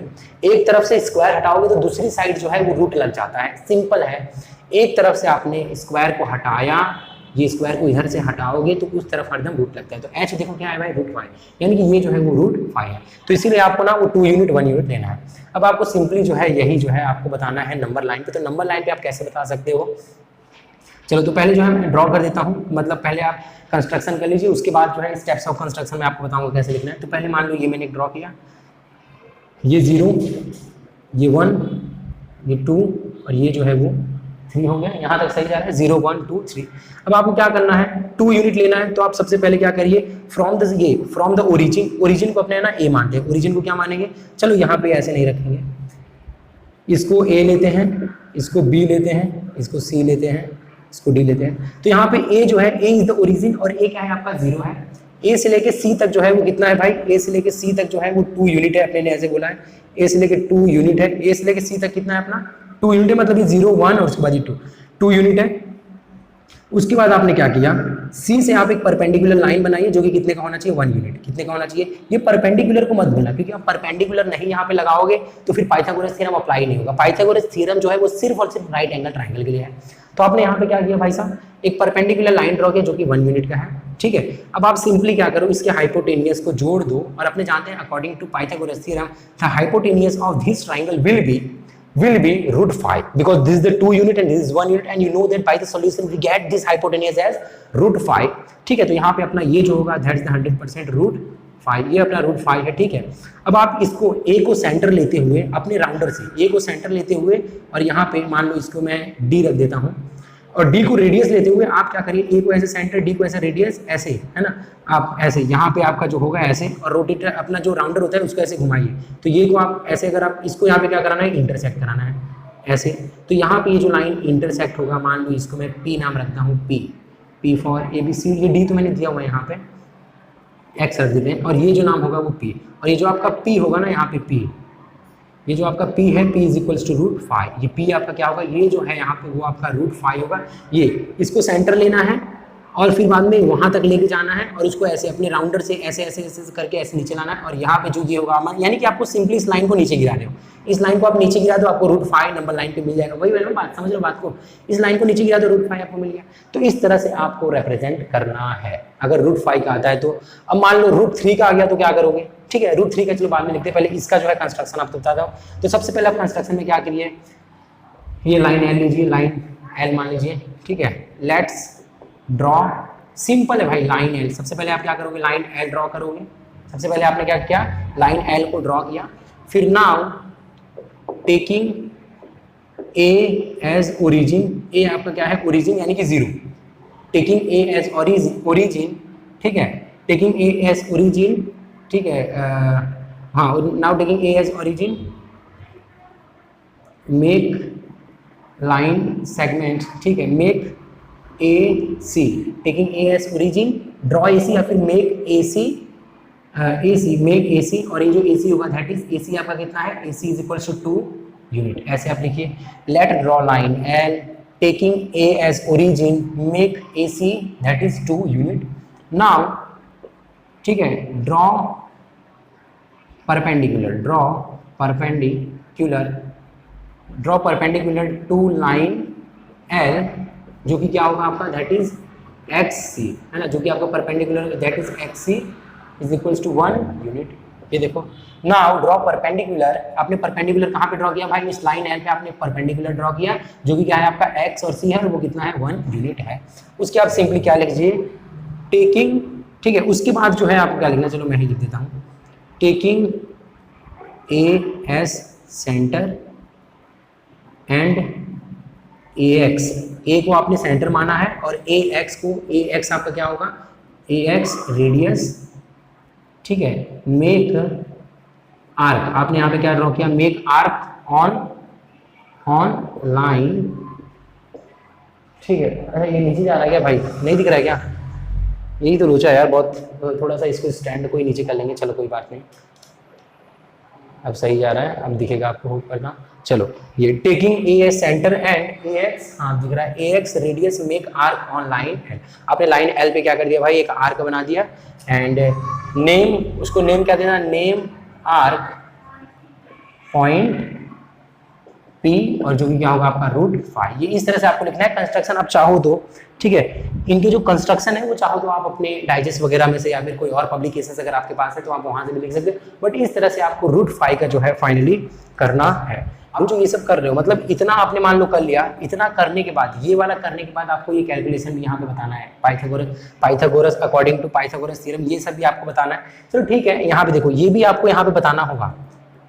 एक तरफ से स्क्वायर हटाओगे तो दूसरी साइड जो है वो रूट लग जाता है, सिंपल है। एक तरफ से आपने स्क्वायर को हटाया, ये स्क्वायर को इधर से हटाओगे तो उस तरफ हरदम रूट लगता है। तो h देखो क्या है भाई √5, यानी कि ये जो है वो √5 है। तो इसीलिए आपको ना वो 2 यूनिट 1 यूनिट लेना है। अब आपको सिंपली जो है यही जो है आपको बताना है नंबर लाइन पे। तो नंबर लाइन पे आप कैसे बता सकते हो, चलो तो पहले जो है मैं ड्रॉ कर देता हूँ, मतलब पहले आप कंस्ट्रक्शन कर लीजिए, उसके बाद जो है स्टेप्स ऑफ कंस्ट्रक्शन में आपको बताऊंगा कैसे लिखना है। तो पहले मान लो ये मैंने ड्रॉ किया, ये 0, ये 1, ये 2 और ये जो है वो 3 हो गया, यहाँ तक सही जा रहा है 0 1 2 3। अब आपको क्या करना है 2 यूनिट लेना है। तो आप सबसे पहले क्या करिए, फ्रॉम द ओरिजिन को अपने ना a मानते हैं, ओरिजिन को क्या मानेंगे, चलो यहाँ पे ऐसे नहीं रखेंगे, इसको a लेते हैं, इसको b लेते हैं, इसको c लेते हैं, इसको डी लेते हैं। तो यहाँ पे ए जो है, ए इज द ओरिजिन, और ए क्या है आपका 0 है। ए से लेके सी तक जो है वो कितना है भाई, ए से लेके सी तक जो है वो 2 यूनिट है, अपने ने ऐसे बोला है ए से लेके 2 यूनिट है। ए से लेके सी तक कितना है अपना 2 यूनिट है, मतलब ये 0 1 और उसके बाद ये 2 यूनिट है। उसके बाद आपने क्या किया, सी से आप एक परपेंडिकुलर लाइन बनाइए जो कि कितने का होना चाहिए 1 यूनिट। कितने का होना चाहिए, ये परपेंडिकुलर को मत भूलना, क्योंकि आप परपेंडिकुलर नहीं यहाँ पे लगाओगे तो फिर पाइथागोरस थ्योरम अप्लाई नहीं होगा। पाइथागोरस थ्योरम जो है वो सिर्फ और सिर्फ राइट एंगल ट्राइंगल के लिए है। तो आपने यहाँ पे क्या किया भाई साहब, एक परपेंडिकुलर लाइन ड्रॉ किया जो कि 1 यूनिट का है, ठीक है। अब आप सिंपली क्या करो, इसके हाइपोटेनियस को जोड़ दो, और अपने जानते हैं according to Pythagoras theorem the hypotenuse of this triangle will be root 5, because this is the 2 unit and this is 1 unit, and you know that by the solution we get this hypotenuse as root 5, ठीक है। तो यहाँ पे अपना ये जो होगा that's the 100% root 5, ये अपना root 5 है, ठीक है। अब आप इसको a को सेंटर लेते हुए, अपने राउंडर से a को सेंटर लेते हुए, और यहाँ पे मान लो इसको मैं d रख देता हूँ, और d को रेडियस लेते हुए आप क्या करिए, a को ऐसे सेंटर, d को ऐसे रेडियस, ऐसे है ना, आप ऐसे यहाँ पे आपका जो होगा ऐसे, और रोटेटर अपना जो राउंडर होता है उसको ऐसे घुमाइए। तो ये को आप ऐसे, अगर आप इसको यहाँ पे क्या कराना है, इंटरसेक्ट कराना है ऐसे। तो यहाँ पे ये जो लाइन इंटरसेक्ट होगा, मान लो इसको मैं p नाम रखता हूँ, p फॉर ABC, ये d तो मैंने दिया हुआ है यहाँ पे, x रख देते हैं, और ये जो नाम होगा वो p, और ये जो आपका p होगा ना यहाँ पे p, ये जो आपका p है, p is equals to root 5, ये p आपका क्या होगा, ये जो है यहाँ पे वो आपका रूट 5 होगा। ये इसको सेंटर लेना है और फिर बाद में वहाँ तक लेके जाना है, और उसको ऐसे अपने राउंडर से ऐसे ऐसे ऐसे करके ऐसे नीचे लाना है, और यहाँ पे जो ये होगा, यानी कि आपको सिंपली इस लाइन को नीचे गिरा रहे हो, इस लाइन को आप नीचे गिरा दो, आपको रूट 5 नंबर लाइन पे मिल जाएगा। वही मैंने बात, समझ लो बात को, इस लाइन को नीचे गिरा दो, रूट 5 आपको मिल गया। तो इस तरह से आपको रिप्रेजेंट करना है। अगर रूट 5 का आता है तो, अब मान लो रूट 3 का आ गया तो क्या करोगे, ठीक है। रूट 3 का चलो बाद में लिखते हैं, पहले इसका जो है कंस्ट्रक्शन आपको बता दो। तो सबसे पहले आप कंस्ट्रक्शन में क्या करिए, ये लाइन एल लीजिए, लाइन एल मान लीजिए, ठीक है। लेट्स ड्रॉ, सिंपल है भाई, लाइन एल। सबसे पहले आप क्या करोगे, लाइन एल ड्रॉ करोगे। सबसे पहले आपने क्या किया, लाइन एल को ड्रॉ किया। फिर now taking A as origin, ए आपका क्या है ओरिजिन यानी कि 0, टेकिंग ए एज ओरिजिन, ठीक है, टेकिंग ए एज ओरिजिन, ठीक है। हाँ, now taking A as origin, make line segment, ठीक है, make A C, taking A as origin, draw A C, या फिर make A C, make A सी, और ये जो ए सी होगा दैट इज ए सी आपका कितना है, A C is equal to 2 unit. ऐसे आप लिखिए, let draw line L taking A as origin, make A C that is 2 unit. Now, ठीक है, draw perpendicular, draw perpendicular to line L, जो कि क्या होगा आपका, दैट इज एक्स सी, है ना, जो कि आपका perpendicular that is X C is equals to 1 unit. ये देखो, नाउ ड्रॉ परपेंडिकुलर, आपने परपेंडिकुलर कहाँ पे ड्रॉ किया भाई, इस लाइन एल पे आपने परपेंडिकुलर ड्रॉ किया, जो कि क्या है आपका एक्स और सी है, और वो कितना है 1 यूनिट है। उसके आप सिंपली क्या लिखिए, टेकिंग, ठीक है। उसके बाद जो है आपको क्या लिखना, चलो मैं ही लिख देता हूँ, taking A as centre and A X, A को आपने सेंटर माना है, और ए एक्स को, ए एक्स आपका क्या होगा, ए एक्स रेडियस, ठीक है, मेक आर्क, आपने यहाँ पे क्या ड्रॉ किया, मेक आर्क ऑन लाइन, ठीक है। अच्छा, ये नीचे जा रहा है क्या भाई, नहीं दिख रहा है क्या, यही तो लोचा है यार बहुत, थोड़ा सा इसको स्टैंड को ही नीचे कर लेंगे, चलो कोई बात नहीं, अब सही जा रहा है, अब दिखेगा आपको होप करना। चलो, ये taking A as centre and A X, हाँ दिख रहा है, A X radius make arc on line L, आपने लाइन एल पे क्या कर दिया भाई, एक आर्क बना दिया, एंड नेम, उसको नेम क्या देना, नेम आर्क पॉइंट पी, और जो कि क्या होगा आपका रूट 5। ये इस तरह से आपको लिखना है कंस्ट्रक्शन। आप चाहो तो, ठीक है, इनके जो कंस्ट्रक्शन है वो चाहो तो आप अपने डाइजेस्ट वगैरह में से, या फिर कोई और पब्लिकेशन अगर आपके पास है तो आप वहां से भी लिख सकते हो, बट इस तरह से आपको रूट 5 का जो है फाइनली करना है। हम जो ये सब कर रहे हो, मतलब इतना आपने मान लो कर लिया, इतना करने के बाद, ये वाला करने के बाद आपको ये कैलकुलेशन भी यहाँ पे बताना है, Pythagoras according to Pythagoras theorem, ये सब भी आपको बताना है। चलो ठीक है, यहाँ पे देखो, ये भी आपको यहाँ पे बताना होगा,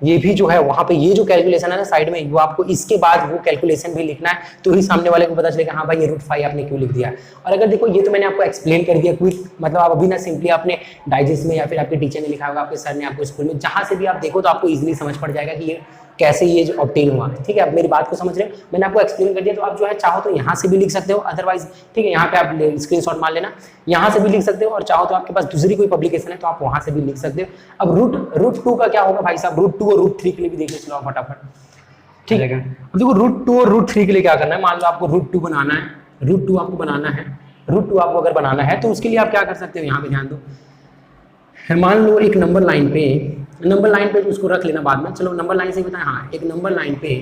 ये भी जो है वहां पे ये जो कैलकुलेशन है ना साइड में, वो आपको इसके बाद वो कैलकुलेशन भी लिखना है, तो ही सामने वाले को पता चलेगा हाँ भाई ये रूट 5 आपने क्यों लिख दिया। और अगर देखो, ये तो मैंने आपको एक्सप्लेन कर दिया क्विक, मतलब आप अभी ना सिंपली आपने डाइजेस्ट में या फिर आपके टीचर ने लिखा होगा, आपके सर ने आपको स्कूल में, जहां से भी आप देखो तो आपको इजीली समझ पड़ जाएगा कि ये कैसे ये जो ऑब्टेन हुआ, ठीक है। अब मेरी बात को समझ रहे हैं, मैंने आपको एक्सप्लेन कर दिया। तो आप जो है चाहो तो यहाँ से भी लिख सकते हो, अदरवाइज ठीक है यहाँ पे आप स्क्रीनशॉट मार लेना, यहाँ से भी लिख सकते हो, और चाहो तो आपके पास दूसरी कोई पब्लिकेशन है तो आप वहां से भी लिख सकते हो। अब रूट टू का क्या होगा भाई साहब, रूट टू और रूट थ्री के लिए भी देख चलो फटाफट, ठीक है। अब देखो रूट टू और रूट थ्री के लिए क्या करना है, मान लो आपको रूट टू बनाना है, रूट टू आपको बनाना है, रूट टू आपको अगर बनाना है तो उसके लिए आप क्या कर सकते हो, यहाँ पे ध्यान दो, मान लो एक नंबर लाइन पे उसको रख लेना बाद में, चलो नंबर लाइन से बताएं, हाँ एक नंबर लाइन पे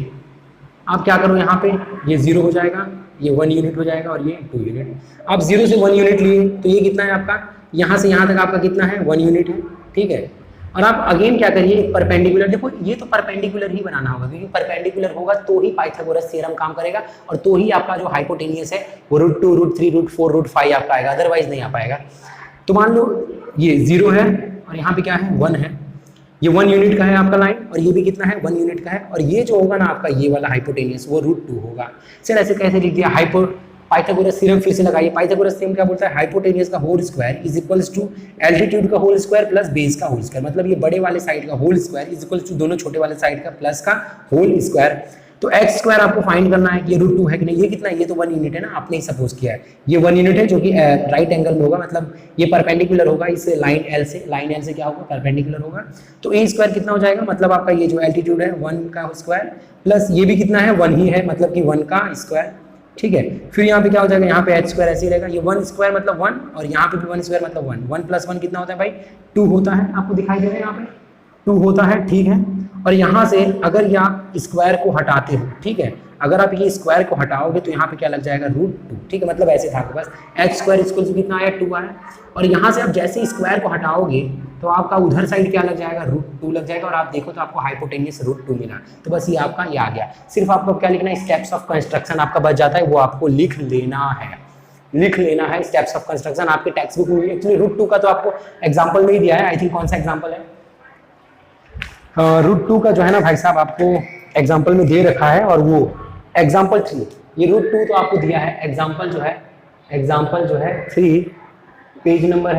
आप क्या करो, यहाँ पे ये 0 हो जाएगा, ये 1 यूनिट हो जाएगा और ये 2 यूनिट। आप 0 से 1 यूनिट लिए तो ये कितना है आपका, यहाँ से यहाँ तक आपका कितना है 1 यूनिट है, ठीक है। और आप अगेन क्या करिए, परपेंडिकुलर, देखो ये तो परपेंडिकुलर ही बनाना होगा, क्योंकि परपेंडिकुलर होगा तो ही पाइथागोरस थ्योरम काम करेगा, और तो ही आपका जो हाइपोटेनियस है वो रूट 2, रूट 3, रूट 4, रूट 5 आपका आएगा, अदरवाइज नहीं आ पाएगा। तो मान लो ये 0 है और यहाँ पे क्या है 1 है, ये 1 यूनिट का है आपका लाइन, और ये भी कितना है 1 यूनिट का है, और ये जो होगा ना आपका ये वाला हाइपोटेनियस वो रूट 2 होगा। सर ऐसे कैसे लिख दिया, पाइथागोरस थ्योरम फिर से लगाइए। पाइथागोरस थ्योरम क्या बोलता है, हाइपोटेनियस का whole square is equals to altitude का होल स्क्वायर प्लस बेस का होल स्क्वायर, मतलब ये बड़े वाले साइड का whole square is equals to दोनों छोटे वाले साइड का प्लस का होल स्क्वायर। तो एक्स स्क्वायर आपको फाइंड करना है कि ये रूट 2 है कि नहीं, ये कितना है, ये तो 1 यूनिट है ना, आपने ही सपोज किया है ये 1 यूनिट है, जो कि राइट एंगल में होगा, मतलब ये परपेंडिकुलर होगा इस लाइन एल से क्या होगा, परपेंडिकुलर होगा। तो ए स्क्वायर कितना हो जाएगा, मतलब आपका ये जो एल्टीट्यूड है 1 का स्क्वायर प्लस ये भी कितना है 1 ही है, मतलब कि 1 का स्क्वायर, ठीक है। फिर यहाँ पे क्या हो जाएगा, यहाँ पे एच स्क्वायर ऐसे ही रहेगा, ये 1 स्क्वायर मतलब 1, और यहाँ पे भी 1 स्क्वायर मतलब 1, 1 प्लस 1 कितना होता है भाई 2 होता है, आपको दिखाई दे रहा है यहाँ पे 2 होता है, ठीक है। और यहाँ से अगर ये आप स्क्वायर को हटाते हो, ठीक है, अगर आप ये स्क्वायर को हटाओगे तो यहाँ पे क्या लग जाएगा रूट 2, ठीक है, मतलब ऐसे था बस एच स्क्वायर इक्वल टू कितना आया 2 आया, और यहाँ से आप जैसे स्क्वायर को हटाओगे तो आपका उधर साइड क्या लग जाएगा रूट 2 लग जाएगा, और आप देखो तो आपको हाइपोटेनियस रूट 2 मिला। तो बस ये आपका ये आ गया, सिर्फ आपको क्या लिखना है, स्टेप्स ऑफ कंस्ट्रक्शन आपका बच जाता है, वो आपको लिख लेना है स्टेप्स ऑफ कंस्ट्रक्शन। आपके टेक्स्ट बुक में एक्चुअली रूट 2 का तो आपको एग्जाम्पल में ही दिया है, आई थिंक कौन सा एग्जाम्पल है, रूट 2 का जो है ना भाई साहब आपको एग्जाम्पल में दे रखा है, और वो एग्जाम्पल 3, ये रूट 2 तो आपको दिया है, एग्जाम्पल जो है 3 पेज नंबर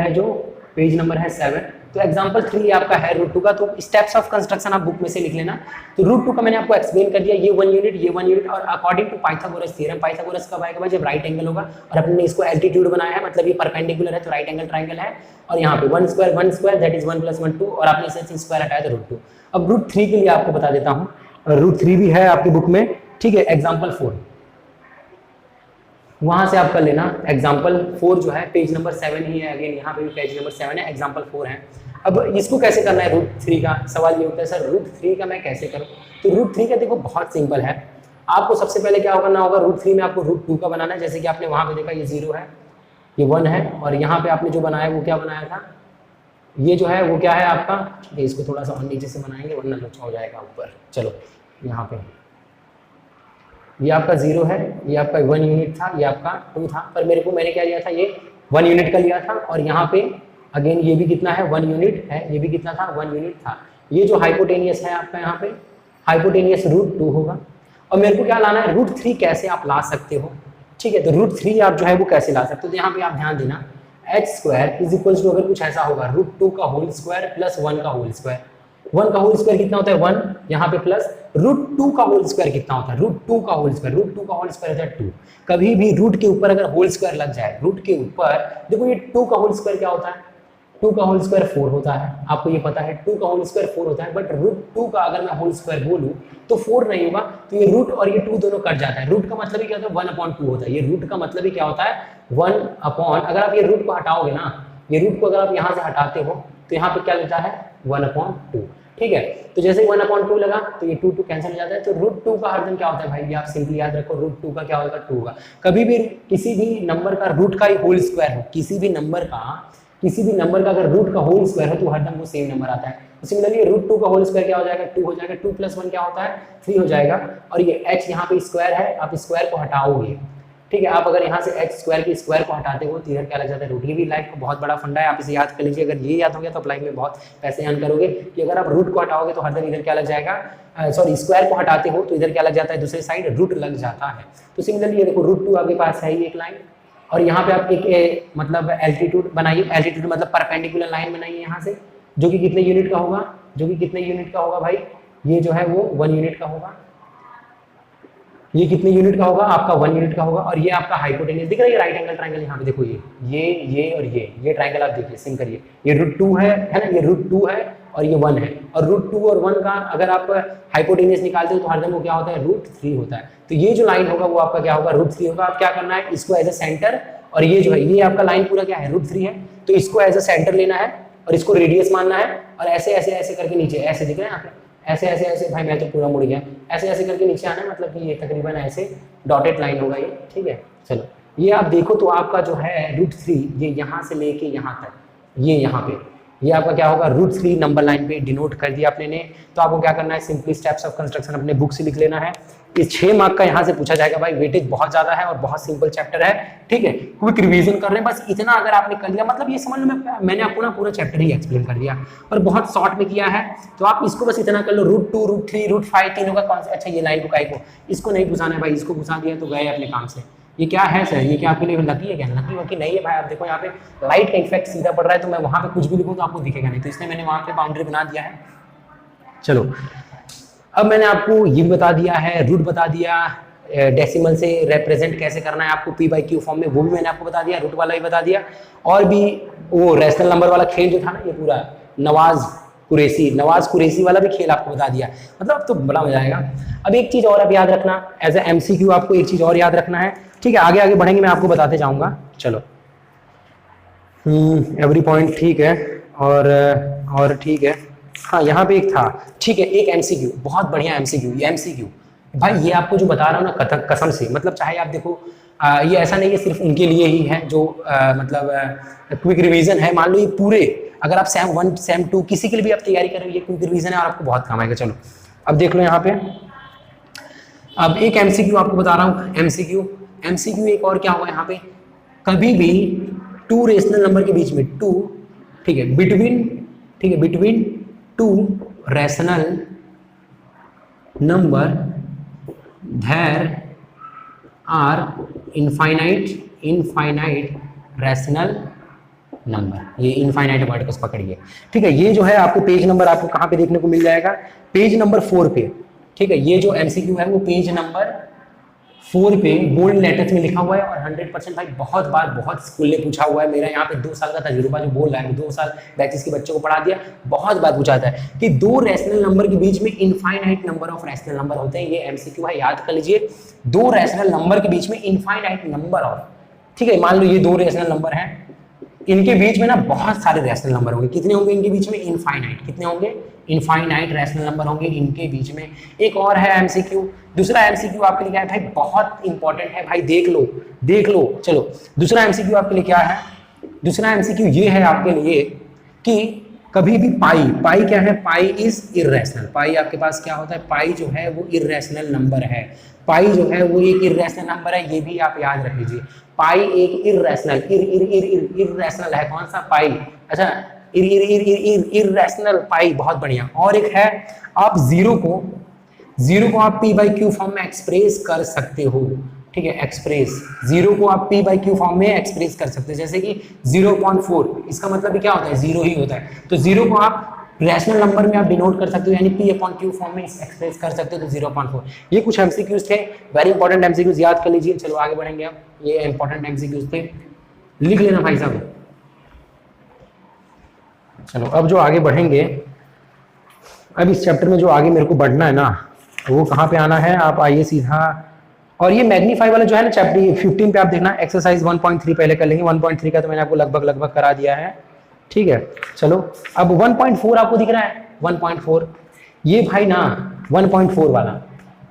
है 7, तो एग्जाम्पल 3 आपका है रूट 2 का। तो स्टेप्स ऑफ कंस्ट्रक्शन आप बुक में से लिख लेना। तो रूट 2 का मैंने आपको एक्सप्लेन कर दिया, ये 1 यूनिट, और according to Pythagoras theorem, Pythagoras कब आएगा भाई, जब राइट एंगल होगा, और अपने इसको एल्टीट्यूड बनाया है, मतलब ये परपेंडिकुलर है तो राइट एंगल ट्राइंगल है, और यहाँ पे 1 स्क्वायर दैट इज 1 + 1 2, और आपने इसे स्क्वायर हटाया तो रूट 2। अब रूट 3 के लिए आपको बता देता हूँ, रूट 3 भी है आपकी बुक में, ठीक है। एग्जाम्पल 4 वहां से आप कर लेना, एग्जाम्पल 4 जो है पेज नंबर 7 ही है, अगेन यहाँ पे भी पेज नंबर 7 है, एग्जाम्पल 4 है। अब इसको कैसे करना है रूट 3 का, सवाल ये होता है सर रूट 3 का मैं कैसे करूँ। तो रूट 3 का देखो बहुत सिंपल है, आपको सबसे पहले क्या करना होगा, रूट 3 में आपको रूट 2 का बनाना है, जैसे कि आपने वहां पे देखा ये 0 है, ये 1 है, और यहाँ पे आपने जो बनाया वो क्या बनाया था, ये जो है वो क्या है आपका, ठीक है, इसको थोड़ा सा और नीचे से बनाएंगे वरना लच्छा हो जाएगा ऊपर। चलो यहाँ पे ये आपका 0 है, ये आपका 1 यूनिट था, ये आपका 2 था, पर मैंने क्या लिया था, ये 1 यूनिट का लिया था, और यहाँ पे अगेन ये भी कितना है 1 यूनिट है, ये भी कितना था 1 यूनिट था। ये जो हाइपोटेनियस है आपका यहाँ पे हाइपोटेनियस रूट 2 होगा, और मेरे को क्या लाना है रूट 3 कैसे आप ला सकते हो, ठीक है। तो रूट 3 आप जो है वो कैसे ला सकते हो, तो यहाँ पे आप ध्यान देना, H square is equal to अगर कुछ ऐसा होगा रूट 2 का होल स्क्वायर प्लस 1 का होल स्क्वायर, 1 का होल स्क्वायर कितना होता है 1, यहाँ पे प्लस रूट 2 का होल स्क्वायर कितना होता है, रूट 2 का होल स्क्वायर होता है 2। कभी भी रूट के ऊपर अगर होल स्क्वायर लग जाए, रूट के ऊपर देखो ये 2 का होल स्क्वायर क्या होता है, 2 का होल स्क्वायर 4 होता है, आपको ये पता है 2 का होल स्क्वायर 4 होता है, बट रूट 2 का अगर मैं होल स्क्वायर बोलूं तो 4 नहीं होगा, तो ये रूट और ये 2 दोनों कट जाता है। रूट का मतलब ही क्या होता है 1/2 होता है, ये रूट का मतलब ही क्या होता है 1 अगर आप ये रूट को हटाओगे ना, ये रूट को अगर आप यहाँ से हटाते हो तो यहाँ पे क्या लगता है 1/2, ठीक है। तो जैसे 1/2 लगा तो ये 2 कैंसिल हो जाता है, तो रूट 2 का हरदम क्या होता है भाई, ये आप सिंपली याद रखो, रूट 2 का क्या होगा 2 होगा। कभी भी किसी भी नंबर का रूट का ही होल स्क्वायर हो, किसी भी नंबर का अगर रूट का होल स्क्वायर हो तो हरदम वो सेम नंबर आता है। तो सिमिलरली रूट 2 का होल स्क्वायर क्या हो जाएगा 2 हो जाएगा, 2 + 1 क्या होता है 3 हो जाएगा, और ये h यहाँ पे स्क्वायर है, आप स्क्वायर को हटाओगे, ठीक है। आप अगर यहाँ से h स्क्वायर के स्क्वायर को हटाते हो तो इधर क्या लग जाता है रूट। ये भी लाइफ का बहुत बड़ा फंडा है, आप इसे याद कर लीजिए, अगर ये याद हो गया तो आप लाइफ में बहुत पैसे अर्न करोगे, कि अगर आप रूट को हटाओगे तो हरदम इधर क्या लग जाएगा, सॉरी स्क्वायर को हटाते हो तो इधर क्या लग जाता है दूसरे साइड रूट लग जाता है। तो सिमिलरली ये देखो रूट 2 आपके पास है ही एक लाइन, और यहाँ पे आप एक मतलब एल्टीट्यूड बनाइए, एल्टीट्यूड मतलब परपेंडिकुलर लाइन बनाइए यहाँ से, जो कि कितने यूनिट का होगा, भाई ये जो है वो 1 यूनिट का होगा, ये कितने यूनिट का होगा आपका 1 यूनिट का होगा, और ये आपका हाइपोटेन्यूज दिख रहा है, ये राइट एंगल ट्रायंगल यहाँ पे देखो, ये और ये ट्रायंगल आप देखिए, सिम करिए, ये √2 है ना, ये √2 है और ये 1 है, और √2 और 1 का अगर आप हाइपोटेन्यूज निकालते हो तो हरदम वो क्या होता है, √3 होता है। तो ये जो लाइन होगा वो आपका क्या होगा, √3 होगा। आप क्या करना है, इसको एज ए सेंटर, और ये जो है ये आपका लाइन पूरा क्या है, √3 है, तो इसको एज ए सेंटर लेना है और इसको रेडियस मानना है, और ऐसे ऐसे ऐसे करके नीचे, ऐसे दिख रहे हैं यहाँ पे, ऐसे ऐसे ऐसे, भाई मैं तो पूरा मुड़ गया, ऐसे ऐसे करके नीचे आना है, मतलब कि ये तकरीबन ऐसे डॉटेड लाइन होगा ये, ठीक है। चलो ये आप देखो तो आपका जो है √3 ये यहाँ से लेके यहाँ तक, ये यहाँ पे, ये आपका क्या होगा, √3 नंबर लाइन पे डिनोट कर दिया आपने ने। तो आपको क्या करना है, सिंपली स्टेप्स ऑफ कंस्ट्रक्शन अपने बुक से लिख लेना है। इस 6 मार्क का यहाँ से पूछा जाएगा भाई, वेटेज बहुत ज्यादा है और बहुत सिंपल चैप्टर है, ठीक है। क्विक रिवीजन कर रहे हैं, बस इतना अगर आपने कर लिया, मतलब ये समझ में, मैंने आपको ना पूरा चैप्टर ही एक्सप्लेन कर दिया और बहुत शॉर्ट में किया है। तो आप इसको बस इतना कर लो, √2 √3 √5 तीनों का कौन सा, अच्छा ये लाइन को काय को, इसको नहीं घुसाना है भाई, इसको घुसा दिया तो गए अपने काम से। ये क्या है सर, ये क्या आपके लिए लकी है क्या, लकी वकी नहीं है भाई। आप देखो यहाँ पे लाइट का इफेक्ट सीधा पड़ रहा है, तो मैं वहां पे कुछ भी लिखूँ तो आपको दिखेगा नहीं, तो इसलिए मैंने वहां पे बाउंड्री बना दिया है। चलो अब मैंने आपको ये बता दिया है, रूट बता दिया, डेसिमल से रिप्रेजेंट कैसे करना है आपको p/q फॉर्म में, वो भी मैंने आपको बता दिया, रूट वाला भी बता दिया, और भी वो रैशनल नंबर वाला खेल जो था ना, ये पूरा नवाज कुरैशी वाला भी खेल आपको बता दिया, मतलब तो बड़ा मजा आएगा। अब एक चीज और आप याद रखना, एज ए MCQ आपको एक चीज और याद रखना है, ठीक है। आगे आगे बढ़ेंगे, मैं आपको बताते जाऊंगा। चलो एवरी पॉइंट ठीक है, और ठीक है, हाँ यहाँ पे एक था, ठीक है, एक MCQ, बहुत बढ़िया MCQ, ये MCQ भाई ये आपको जो बता रहा हूँ ना कसम से, मतलब चाहे आप देखो ये ऐसा नहीं है सिर्फ उनके लिए ही है जो मतलब क्विक रिवीजन है, मान लो ये पूरे, अगर आप SAM 1 SAM 2 किसी के लिए भी आप तैयारी कर रहे हो, ये क्विक रिवीजन है और आपको बहुत काम आएगा। चलो अब देख लो यहाँ पे, अब एक MCQ आपको बता रहा हूँ, MCQ एक और क्या हुआ यहाँ पे, कभी भी 2 रेशनल नंबर के बीच में 2, ठीक है, between 2 rational number there are infinite rational number, ये इनफाइनाइट वर्ड को पकड़िए, ठीक है। ये जो है आपको पेज नंबर आपको कहाँ पे देखने को मिल जाएगा, पेज नंबर 4 पे, ठीक है। ये जो MCQ है वो पेज नंबर 4 पे बोल्ड लेटर्स में लिखा हुआ है, और 100% भाई बहुत बार बहुत स्कूल ने पूछा हुआ है, मेरा यहाँ पे 2 साल का तजुर्बा जो बोल रहा है, 2 साल बैचेस के बच्चों को पढ़ा दिया, बहुत बार पूछा था कि 2 रैशनल नंबर के बीच में infinite number of rational number होते हैं। ये MCQ है, याद कर लीजिए, 2 रैशनल नंबर के बीच में इनफाइनाइट नंबर ऑफ, ठीक है। मान लो ये 2 रैशनल नंबर है, इनके बीच में ना बहुत सारे रैशनल नंबर होंगे, कितने होंगे इनके बीच में, इनफाइनाइट, कितने होंगे, इनफाइनाइट रैशनल नंबर होंगे इनके बीच में। एक और है MCQ, दूसरा MCQ आपके लिए क्या है भाई, बहुत इंपॉर्टेंट है भाई, देख लो। चलो दूसरा MCQ आपके लिए क्या है, दूसरा MCQ ये है आपके लिए कि कभी भी पाई क्या है, पाई इज इर्रेशनल, पाई आपके पास क्या होता है, पाई जो है वो इर्रेशनल नंबर है, पाई जो है वो एक इर्रेशनल नंबर है, ये भी आप याद रख लीजिए। पाई एक इर्रेशनल इर्रेशनल है, कौन सा, पाई, अच्छा इर्रेशनल पाई, बहुत बढ़िया। और एक है आप जीरो को आप p/q फॉर्म में एक्सप्रेस कर सकते हो, ठीक है, एक्सप्रेस जीरो को आप p/q फॉर्म में एक्सप्रेस कर सकते हैं, जैसे कि 0.4, इसका मतलब भी क्या होता है, जीरो ही होता है, तो जीरो को आप रैशनल नंबर में आप डिनोट कर सकते हो, यानी p/q फॉर्म में एक्सप्रेस कर सकते हो, तो 0.4। ये कुछ MCQs थे, वेरी इंपॉर्टेंट MCQs, याद कर लीजिए। चलो आगे बढ़ेंगे, आप ये इंपॉर्टेंट MCQs थे, लिख लेना भाई साहब। चलो अब जो आगे बढ़ेंगे, अब इस चैप्टर में जो आगे मेरे को बढ़ना है ना, वो कहाँ पे आना है, आप आइए सीधा, और ये मैग्नीफाई वाला जो है ना चैप्टर 15 पे आप देखना, एक्सरसाइज 1.3 पहले कर लेंगे, 1.3 का तो मैंने आपको लगभग करा दिया है, ठीक है। चलो अब 1.4 आपको दिख रहा है, 1.4 ये भाई ना 1.4 वाला,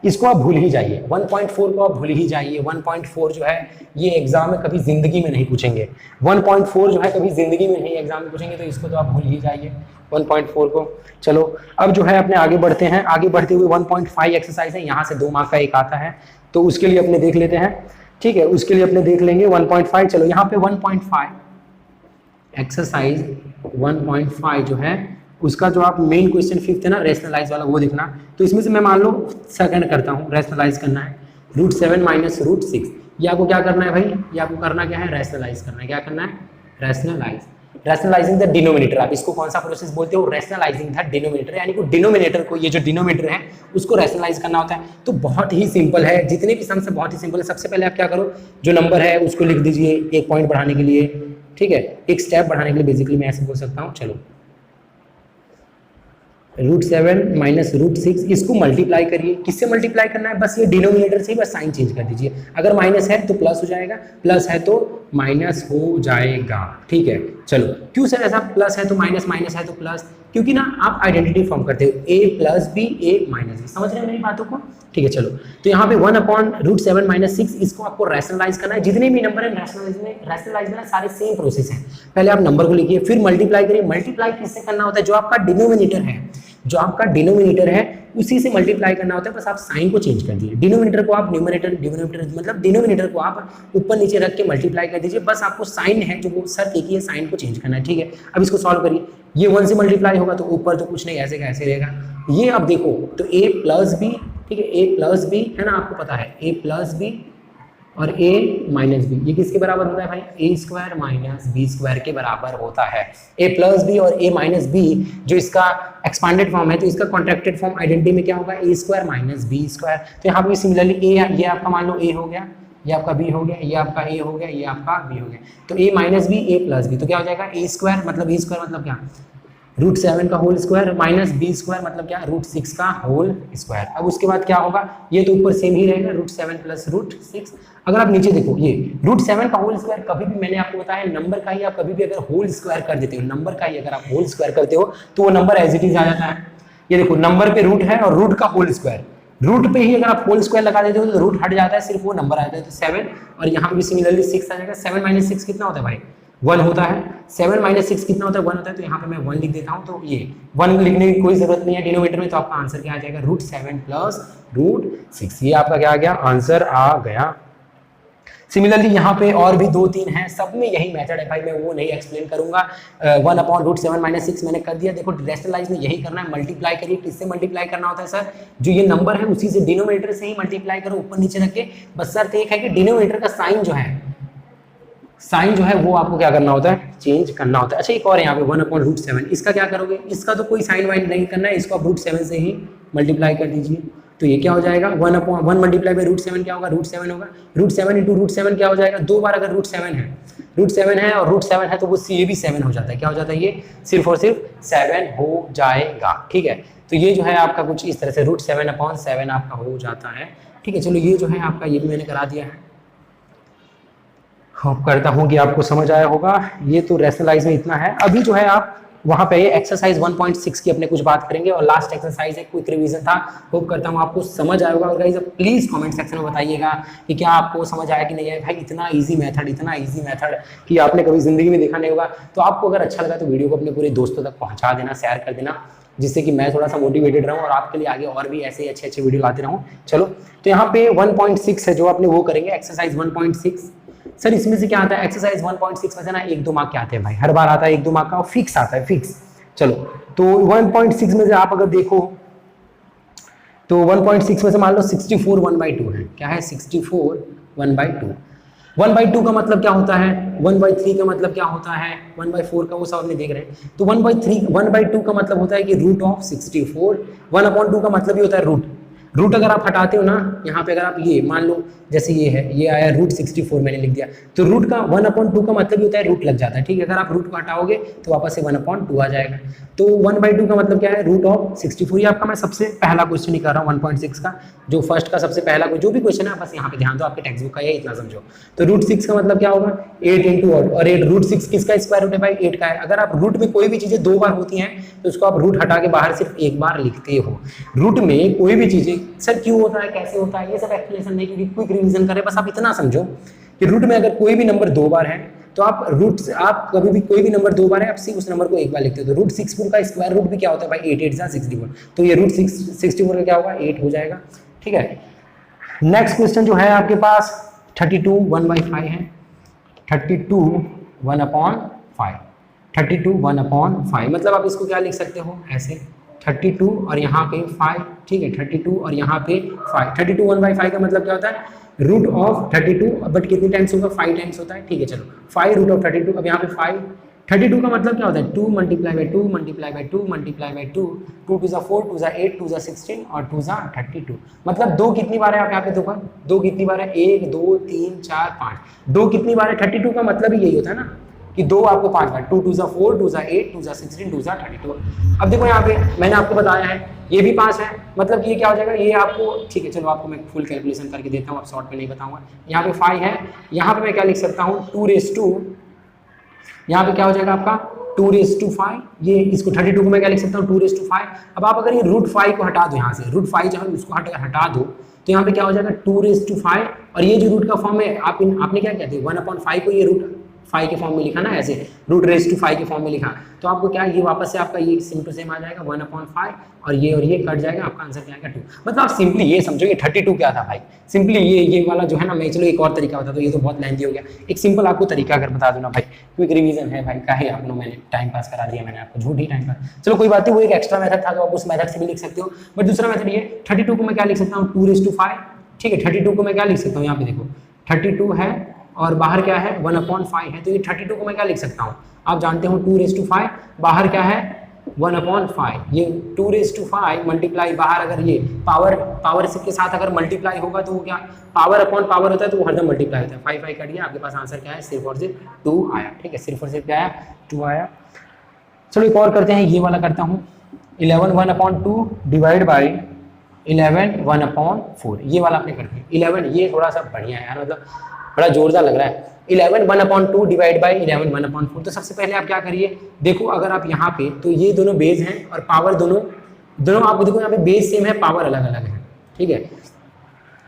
इसको आप भूल ही जाइए, 1.4 को आप भूल ही जाइए। 1.4 जो है ये एग्जाम में कभी जिंदगी में नहीं पूछेंगे, 1.4 जो है कभी जिंदगी में नहीं एग्जाम में पूछेंगे, तो इसको तो आप भूल ही जाइए 1.4 को। चलो अब जो है अपने आगे बढ़ते हैं, आगे बढ़ते हुए 1.5 एक्सरसाइज है, यहाँ से 2 मार्क का एक आता है, तो उसके लिए अपने देख लेते हैं, ठीक है, उसके लिए अपने देख लेंगे 1.5। चलो यहाँ पे 1.5 एक्सरसाइज 1.5 जो है उसका जो आप मेन क्वेश्चन 5th है ना, रेशनलाइज वाला, वो देखना। तो इसमें से मैं मान लो सेकंड करता हूँ, रेशनलाइज करना है, √7 - √6, ये आपको क्या करना है भाई, ये आपको करना क्या है, रेशनलाइज करना है, क्या करना है, रेशनलाइज। रैशनलाइजिंग द डिनोमिनेटर, आप इसको कौन सा प्रोसेस बोलते हो, रैशनलाइजिंग द डिनोमिनेटर, यानी कि डिनोमिनेटर को, ये जो डिनोमिनेटर है उसको रैशनलाइज करना होता है। तो बहुत ही सिंपल है, जितने भी सम्स है बहुत ही सिंपल है। सबसे पहले आप क्या करो, जो नंबर है उसको लिख दीजिए एक पॉइंट बढ़ाने के लिए, ठीक है, एक स्टेप बढ़ाने के लिए बेसिकली मैं ऐसे बोल सकता हूँ। चलो √7 माइनस √6, इसको मल्टीप्लाई करिए। किससे मल्टीप्लाई करना है, बस ये डिनोमिनेटर से ही बस साइन चेंज कर दीजिए। अगर माइनस है तो प्लस हो जाएगा, प्लस है तो माइनस हो जाएगा, ठीक है। चलो क्यों सर ऐसा, प्लस है तो माइनस, माइनस है तो प्लस, क्योंकि ना आप आइडेंटिटी फॉर्म करते हो a plus B a minus B, समझ रहे हैं मेरी बातों को, ठीक है। चलो तो यहाँ पे 1/√7 माइनस 6, इसको आपको रैशनलाइज करना है। जितने भी नंबर है रैशनलाइज में सारे सेम प्रोसेस है। पहले आप नंबर को लिखिए, फिर मल्टीप्लाई करिए। मल्टीप्लाई किससे करना होता है, जो आपका डिनोमिनेटर है, जो आपका डिनोमिनेटर है उसी से मल्टीप्लाई करना होता है, बस आप साइन को चेंज कर दीजिए। डिनोमिनेटर को आप डिनोमिनेटर मतलब डिनोमिनेटर को आप ऊपर नीचे रख के मल्टीप्लाई कर दीजिए, बस आपको साइन है जो वो सर एक ही है, साइन को चेंज करना है, ठीक है। अब इसको सॉल्व करिए, ये 1 से मल्टीप्लाई होगा तो ऊपर तो कुछ नहीं, ऐसे का ऐसे रहेगा। ये अब देखो तो a प्लस बी, ठीक है, a प्लस बी है ना, आपको पता है a प्लस बी और a माइनस बी, ये किसके बराबर होता है भाई, a square minus B square के बराबर होता है। a प्लस बी और a माइनस बी जो इसका एक्सपांडेड फॉर्म है, तो इसका कॉन्ट्रैक्टेड फॉर्म आइडेंटिटी में क्या होगा, a square minus B square. तो यहाँ पे सिमिलरली a, ये आपका मान लो a हो गया, ये आपका b हो गया, ये आपका a हो गया, ये आपका b हो गया, तो a minus B a plus B, तो क्या हो जाएगा a स्क्वायर मतलब a स्क्वायर मतलब क्या, √7 का whole square minus B square मतलब क्या, √6 का होल स्क्वायर। अब उसके बाद क्या होगा, ये तो ऊपर सेम ही रहेगा, √7 प्लस √6। अगर आप नीचे देखो, ये √7 का होल स्क्वायर कभी भी, मैंने आपको बताया नंबर का ही आप कभी भी अगर होल स्क्वायर कर देते हो, नंबर का ही अगर आप होल स्क्वायर करते हो तो वो नंबर एज इट इज आ जाता है। ये देखो नंबर पे रूट है और रूट का होल स्क्वायर, रूट पे ही अगर आप होल स्क्वायर लगा देते हो तो रूट हट जाता है, सिर्फ वो नंबर आ जाता है। तो 7 और यहाँ भी सिमिलरली 6 आ जाएगा। 7 माइनस 6 कितना होता है भाई, 1 होता है। 7 माइनस 6 कितना होता है, 1 होता है। तो यहाँ पे मैं 1 लिख देता हूँ, तो ये 1 लिखने की कोई जरूरत नहीं है डिनोमिनेटर में, तो आपका आंसर क्या आ जाएगा, √7 प्लस √6। ये आपका क्या आ गया, आंसर आ गया। सिमिलरली यहाँ पे और भी 2-3 हैं, सब में यही मेथड है भाई, मैं वो नहीं एक्सप्लेन करूंगा। 1/√7 माइनस 6 मैंने कर दिया। देखो रैशनलाइज में यही करना है, मल्टीप्लाई करिए। किससे मल्टीप्लाई करना होता है सर, जो ये नंबर है उसी से डिनोमिनेटर से ही मल्टीप्लाई करो, ऊपर नीचे रख के। बस शर्त एक है कि डिनोमिनेटर का साइन जो है, साइन जो है वो आपको क्या करना होता है, चेंज करना होता है। अच्छा एक और यहाँ पे 1/√7, इसका क्या करोगे, इसका तो कोई साइन वाइन नहीं करना है, इसको आप √7 से ही मल्टीप्लाई कर दीजिए। तो ये क्या हो जाएगा, 1 मल्टीप्लाई बाई √7 क्या होगा, √7 होगा। √7 इंटू √7 क्या हो जाएगा, 2 बार अगर √7 है, √7 है और √7 है तो वो ये भी 7 हो जाता है। क्या हो जाता है, ये सिर्फ और सिर्फ 7 हो जाएगा, ठीक है। तो ये जो है आपका कुछ इस तरह से √7/7 आपका हो जाता है, ठीक है। चलो ये जो है आपका, ये भी मैंने करा दिया है। होप करता हूँ कि आपको समझ आया होगा। ये तो रैशनलाइज में इतना है। अभी जो है आप वहाँ पे एक्सरसाइज 1.6 की अपने कुछ बात करेंगे और लास्ट एक्सरसाइज है, क्विक रिवीजन था। होप करता हूँ आपको समझ आया होगा। और गाइस प्लीज़ कमेंट सेक्शन में बताइएगा कि क्या आपको समझ आया कि नहीं आया। भाई इतना इजी मेथड कि आपने कभी ज़िंदगी में देखा नहीं होगा। तो आपको अगर अच्छा लगा तो वीडियो को अपने पूरे दोस्तों तक पहुँचा देना, शेयर कर देना, जिससे कि मैं थोड़ा सा मोटिवेटेड रहूँ और आपके लिए आगे और भी ऐसे अच्छे वीडियो लाते रहूँ। चलो तो यहाँ पे 1.6 है जो आपने वो करेंगे, एक्सरसाइज 1.6। सर इसमें से क्या आता है, एक्सरसाइज 1.6 में से ना 1-2 मार्क के आते हैं भाई, हर बार आता है 1-2 मार्क का, और फिक्स आता है, फिक्स। चलो तो 1.6 में से आप अगर देखो तो 1.6 में से मान लो 64 1/2 है। क्या है, 64 1/2। 1/2 का मतलब क्या होता है, 1/3 का मतलब क्या होता है, 1/4 का वो सब आपने देख रहे हैं। तो 1/2 का मतलब होता है कि √64। 1/2 का मतलब ये होता है रूट अगर आप हटाते हो ना, यहाँ पे अगर आप ये मान लो जैसे ये है, ये आया √64 मैंने लिख दिया, तो रूट का 1/2 का मतलब होता है रूट लग जाता है, ठीक है। अगर आप रूट को हटाओगे तो वापस से 1/2 आ जाएगा। तो 1/2 का मतलब क्या है, √64। ये आपका मैं सबसे पहला क्वेश्चन ही कर रहा हूँ 1.6 का, जो फर्स्ट का सबसे पहला जो भी क्वेश्चन है, बस यहाँ पे ध्यान दो, आपके टेक्स्ट बुक का है, इतना समझो। तो √6 का मतलब क्या होगा, 8 इंटू और 8। √6 किसका स्क्वायर रूट है भाई, 8 का है। अगर आप रूट में कोई भी चीजें 2 बार होती हैं तो उसको आप रूट हटा के बाहर सिर्फ 1 बार लिखते हो। रूट में कोई भी चीजें सर क्यों होता है, कैसे होता है, ये सब एक्सप्लेनेशन नहीं, क्योंकि क्विक रिवीजन करें, बस आप इतना समझो कि रूट में अगर कोई भी नंबर 2 बार है तो आप रूट से, आप कभी भी कोई भी नंबर 2 बार है, आप सिर्फ उस नंबर को 1 बार लिखते हो। तो √64 का स्क्वायर रूट भी क्या होता है भाई, 8 8 64। तो ये √64 का क्या होगा, 8 हो जाएगा, ठीक है। नेक्स्ट क्वेश्चन जो है आपके पास 32 1/5 है। 32 1/5, 32 1/5, मतलब आप इसको क्या लिख सकते हो, ऐसे 32 और यहाँ पे 5, ठीक है। 32 और यहाँ पे 5। 32 1/5 का मतलब क्या होता है, √32, बट कितनी टाइम्स होगा, 5 टाइम्स होता है, ठीक है। चलो 5 √32, अब यहाँ पे 5 32 का मतलब क्या होता है 2 multiply by 2 multiply by 2 multiply by 2, 2 two ज़ा 4, 2 ज़ा 8, 2 ज़ा 16 और 2 ज़ा 32। मतलब 2 कितनी बार है आप यहाँ पे देखो, 2 कितनी बार है 1 2 3 4 5, 2 कितनी बार है 32 का मतलब ही यही होता है ना कि 2 आपको 5 बार, 2 टू ज़ा 4, 2 ज़ा 8, 2 ज़ा 16, 2 ज़ा 32। अब देखो यहाँ पे मैंने आपको बताया है ये भी 5 है, मतलब कि ये क्या हो जाएगा, ये आपको ठीक है चलो आपको मैं फुल कैलकुलेशन करके देता हूँ, आप शॉर्ट में नहीं बताऊंगा। यहाँ पे 5 है, यहाँ पे मैं क्या लिख सकता हूँ 2 रेज़ टू, यहाँ पे क्या हो जाएगा आपका 2 रेज़ टू 5, ये इसको 32 को मैं क्या लिख सकता हूँ 2 रेज़ टू 5। अब आप अगर ये रूट 5 को हटा दो, यहाँ से रूट 5 जो है उसको हटा दो, तो यहाँ पे क्या हो जाएगा 2 रेज़ टू 5, और ये जो रूट का फॉर्म है आपने क्या कहते हैं 1/5 को ये रूट 5 के फॉर्म में लिखा ना, ऐसे रूट रेज़ टू 5 के फॉर्म में लिखा, तो आपको क्या ये वापस से आपका ये सेम टू सेम आ जाएगा 1/5, और ये कट जाएगा, आपका आंसर क्या आएगा 2। मतलब आप सिंपली ये समझोगे 32 क्या था भाई, सिंपली ये वाला जो है ना, मैं चलो एक और तरीका बता दो, ये तो बहुत लेंथी हो गया, एक सिंपल आपको तरीका अगर बता दो ना भाई, क्विक रिवीजन है भाई, काहे आप लोग मैंने टाइम पास करा दिया, मैंने आपको झूठ ही टाइम पास, चलो कोई बात नहीं, वो एक एक्स्ट्रा मेथड था तो आप उस मेथड से भी लिख सकते हो, बट दूसरा मेथड ये 32 को मैं क्या लिख सकता हूँ 2 रेज़ टू 5, ठीक है 32 को मैं क्या लिख सकता हूँ, यहाँ पे देखो 32 है और बाहर क्या है 1/5 है, तो ये 32 को मैं क्या लिख सकता हूँ, आप जानते हो 2 रेज़ टू 5, बाहर क्या है 1/5, ये 2 रेज़ टू 5 मल्टीप्लाई, बाहर अगर ये पावर के साथ अगर मल्टीप्लाई होगा तो वो क्या पावर अपॉन पावर होता है, तो वो हरदम मल्टीप्लाई होता है, 5 कट गया, आपके पास आंसर क्या है सिर्फ और सिर्फ 2 आया, ठीक है सिर्फ और सिर्फ क्या आया 2 आया। चलो एक और करते हैं, ये वाला करता हूँ 11 1/2 डिवाइड बाई 11 1/4, ये वाला आपने कर दिया 11, ये थोड़ा सा बढ़िया है यार, मतलब बड़ा जोरदार लग रहा है। 11 1/2 डिवाइड बाई 11 1/4, तो सबसे पहले आप क्या करिए, देखो अगर आप यहाँ पे तो ये दोनों बेस हैं और पावर दोनों आप देखो यहाँ पे बेस सेम है, पावर अलग अलग है, ठीक है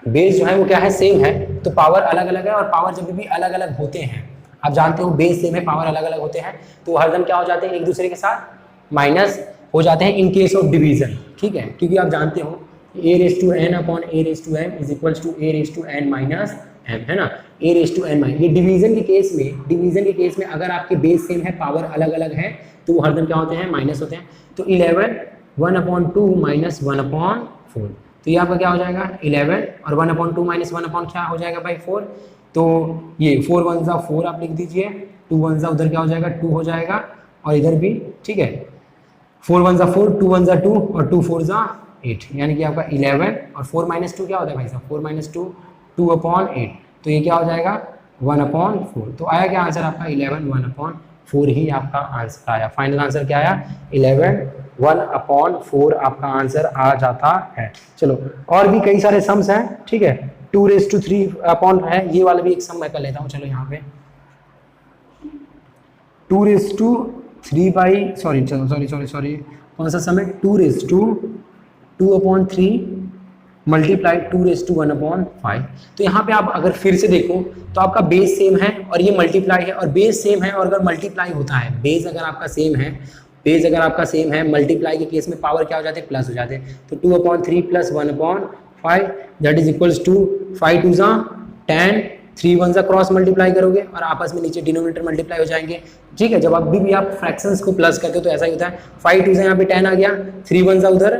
बेस जो है वो क्या है सेम है, तो पावर अलग अलग है, और पावर जब भी अलग अलग होते हैं आप जानते हो बेस सेम है पावर अलग अलग होते हैं, तो हरदम क्या हो जाते हैं एक दूसरे के साथ माइनस हो जाते हैं इन केस ऑफ डिवीजन, ठीक है क्योंकि आप जानते हो a raised to n upon a raised to m is equals to a raised to n minus m, है ना a raised to n minus, ये डिवीजन के केस में अगर आपके बेस सेम है पावर अलग अलग है तो वो हरदम क्या होते हैं माइनस होते हैं, तो 11 1/2 माइनस 1/4, तो ये आपका क्या हो जाएगा 11 और 1/2 माइनस 1/ क्या हो जाएगा भाई 4, तो ये 4 1 ज़ा 4 आप लिख दीजिए, 2 1 ज़ा उधर क्या हो जाएगा 2 हो जाएगा, और इधर भी ठीक है 4 1 ज़ा 4, 2 1 ज़ा 2 और 2 4 ज़ा 8, यानी कि आपका 11 और 4 - 2 क्या होता है भाई साहब 4 - 2 2/8, तो ये क्या हो जाएगा 1/4, तो आया क्या आंसर आपका 11 1/4 ही आपका आंसर आया, फाइनल आंसर क्या आया 11 1/4 आपका आंसर आ जाता है। चलो और भी कई सारे सम्स हैं, ठीक है 2 रेज़ टू 3 है, ये वाला भी एक सम मैं कर लेता हूँ, चलो यहाँ पे 2 रेज़ टू 3 बाई सॉरी कौन सा सम है 2 raise to 2/3 multiply 2 raise to 1/5, तो यहाँ पे आप अगर फिर से देखो तो आपका बेस सेम है और ये मल्टीप्लाई है, और बेस सेम है और अगर मल्टीप्लाई होता है बेस अगर आपका सेम है मल्टीप्लाई के केस में पावर क्या हो जाते हैं प्लस हो जाते हैं, तो 2/3 plus 1/5 that is equals to 5 2 ज़ा 10 3 1 ज़ा क्रॉस मल्टीप्लाई करोगे और आपस में नीचे डिनोमिनेटर मल्टीप्लाई हो जाएंगे, ठीक है जब अभी भी आप फ्रैक्शंस को प्लस करते हो तो ऐसा ही होता है, 5 2 ज़ा यहाँ पे 10 आ गया, 3 1 ज़ा उधर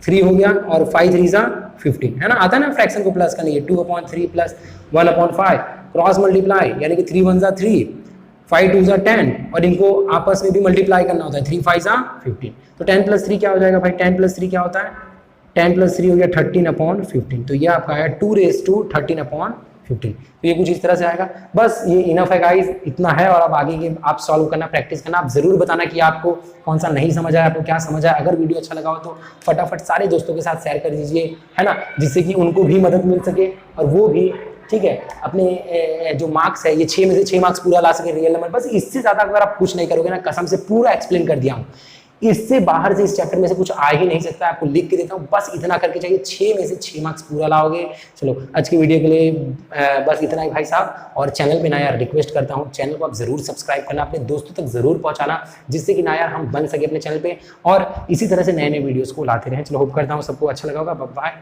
3 हो गया और 5 3 ज़ा 15, है ना आता है ना फ्रैक्शन को प्लस करने के 2/3 प्लस 1/5 क्रॉस मल्टीप्लाई, यानी कि 3 1 ज़ा 3 5 2 ज़ा 10 और इनको आपस में भी मल्टीप्लाई करना होता है, 3 5 ज़ा 15, तो 10 + 3 क्या हो जाएगा भाई 10 + 3 क्या होता है 10 + 3 हो गया 13/15, तो ये आपका है 2 रेज़ टू 13/15, तो ये कुछ इस तरह से आएगा। बस ये इनफ है गाइस, इतना है, और अब आगे के आप सॉल्व करना प्रैक्टिस करना, आप जरूर बताना कि आपको कौन सा नहीं समझ आया, आपको क्या समझ आया, अगर वीडियो अच्छा लगा हो तो फटाफट सारे दोस्तों के साथ शेयर कर दीजिए, है ना जिससे कि उनको भी मदद मिल सके और वो भी ठीक है अपने जो मार्क्स है ये 6 में से 6 मार्क्स पूरा ला सके रियल नंबर, बस इससे ज़्यादा अगर आप कुछ नहीं करोगे ना, कसम से पूरा एक्सप्लेन कर दिया हूँ, इससे बाहर से इस चैप्टर में से कुछ आ ही नहीं सकता, आपको लिख के देता हूँ, बस इतना करके चाहिए 6 में से 6 मार्क्स पूरा लाओगे। चलो आज की वीडियो के लिए बस इतना ही भाई साहब, और चैनल पे ना यार रिक्वेस्ट करता हूँ चैनल को आप जरूर सब्सक्राइब करना, अपने दोस्तों तक जरूर पहुँचाना, जिससे कि ना यार हम बन सके अपने चैनल पे और इसी तरह से नए नए वीडियोज़ को लाते रहें। चलो होप करता हूँ सबको अच्छा लगा होगा, बाय।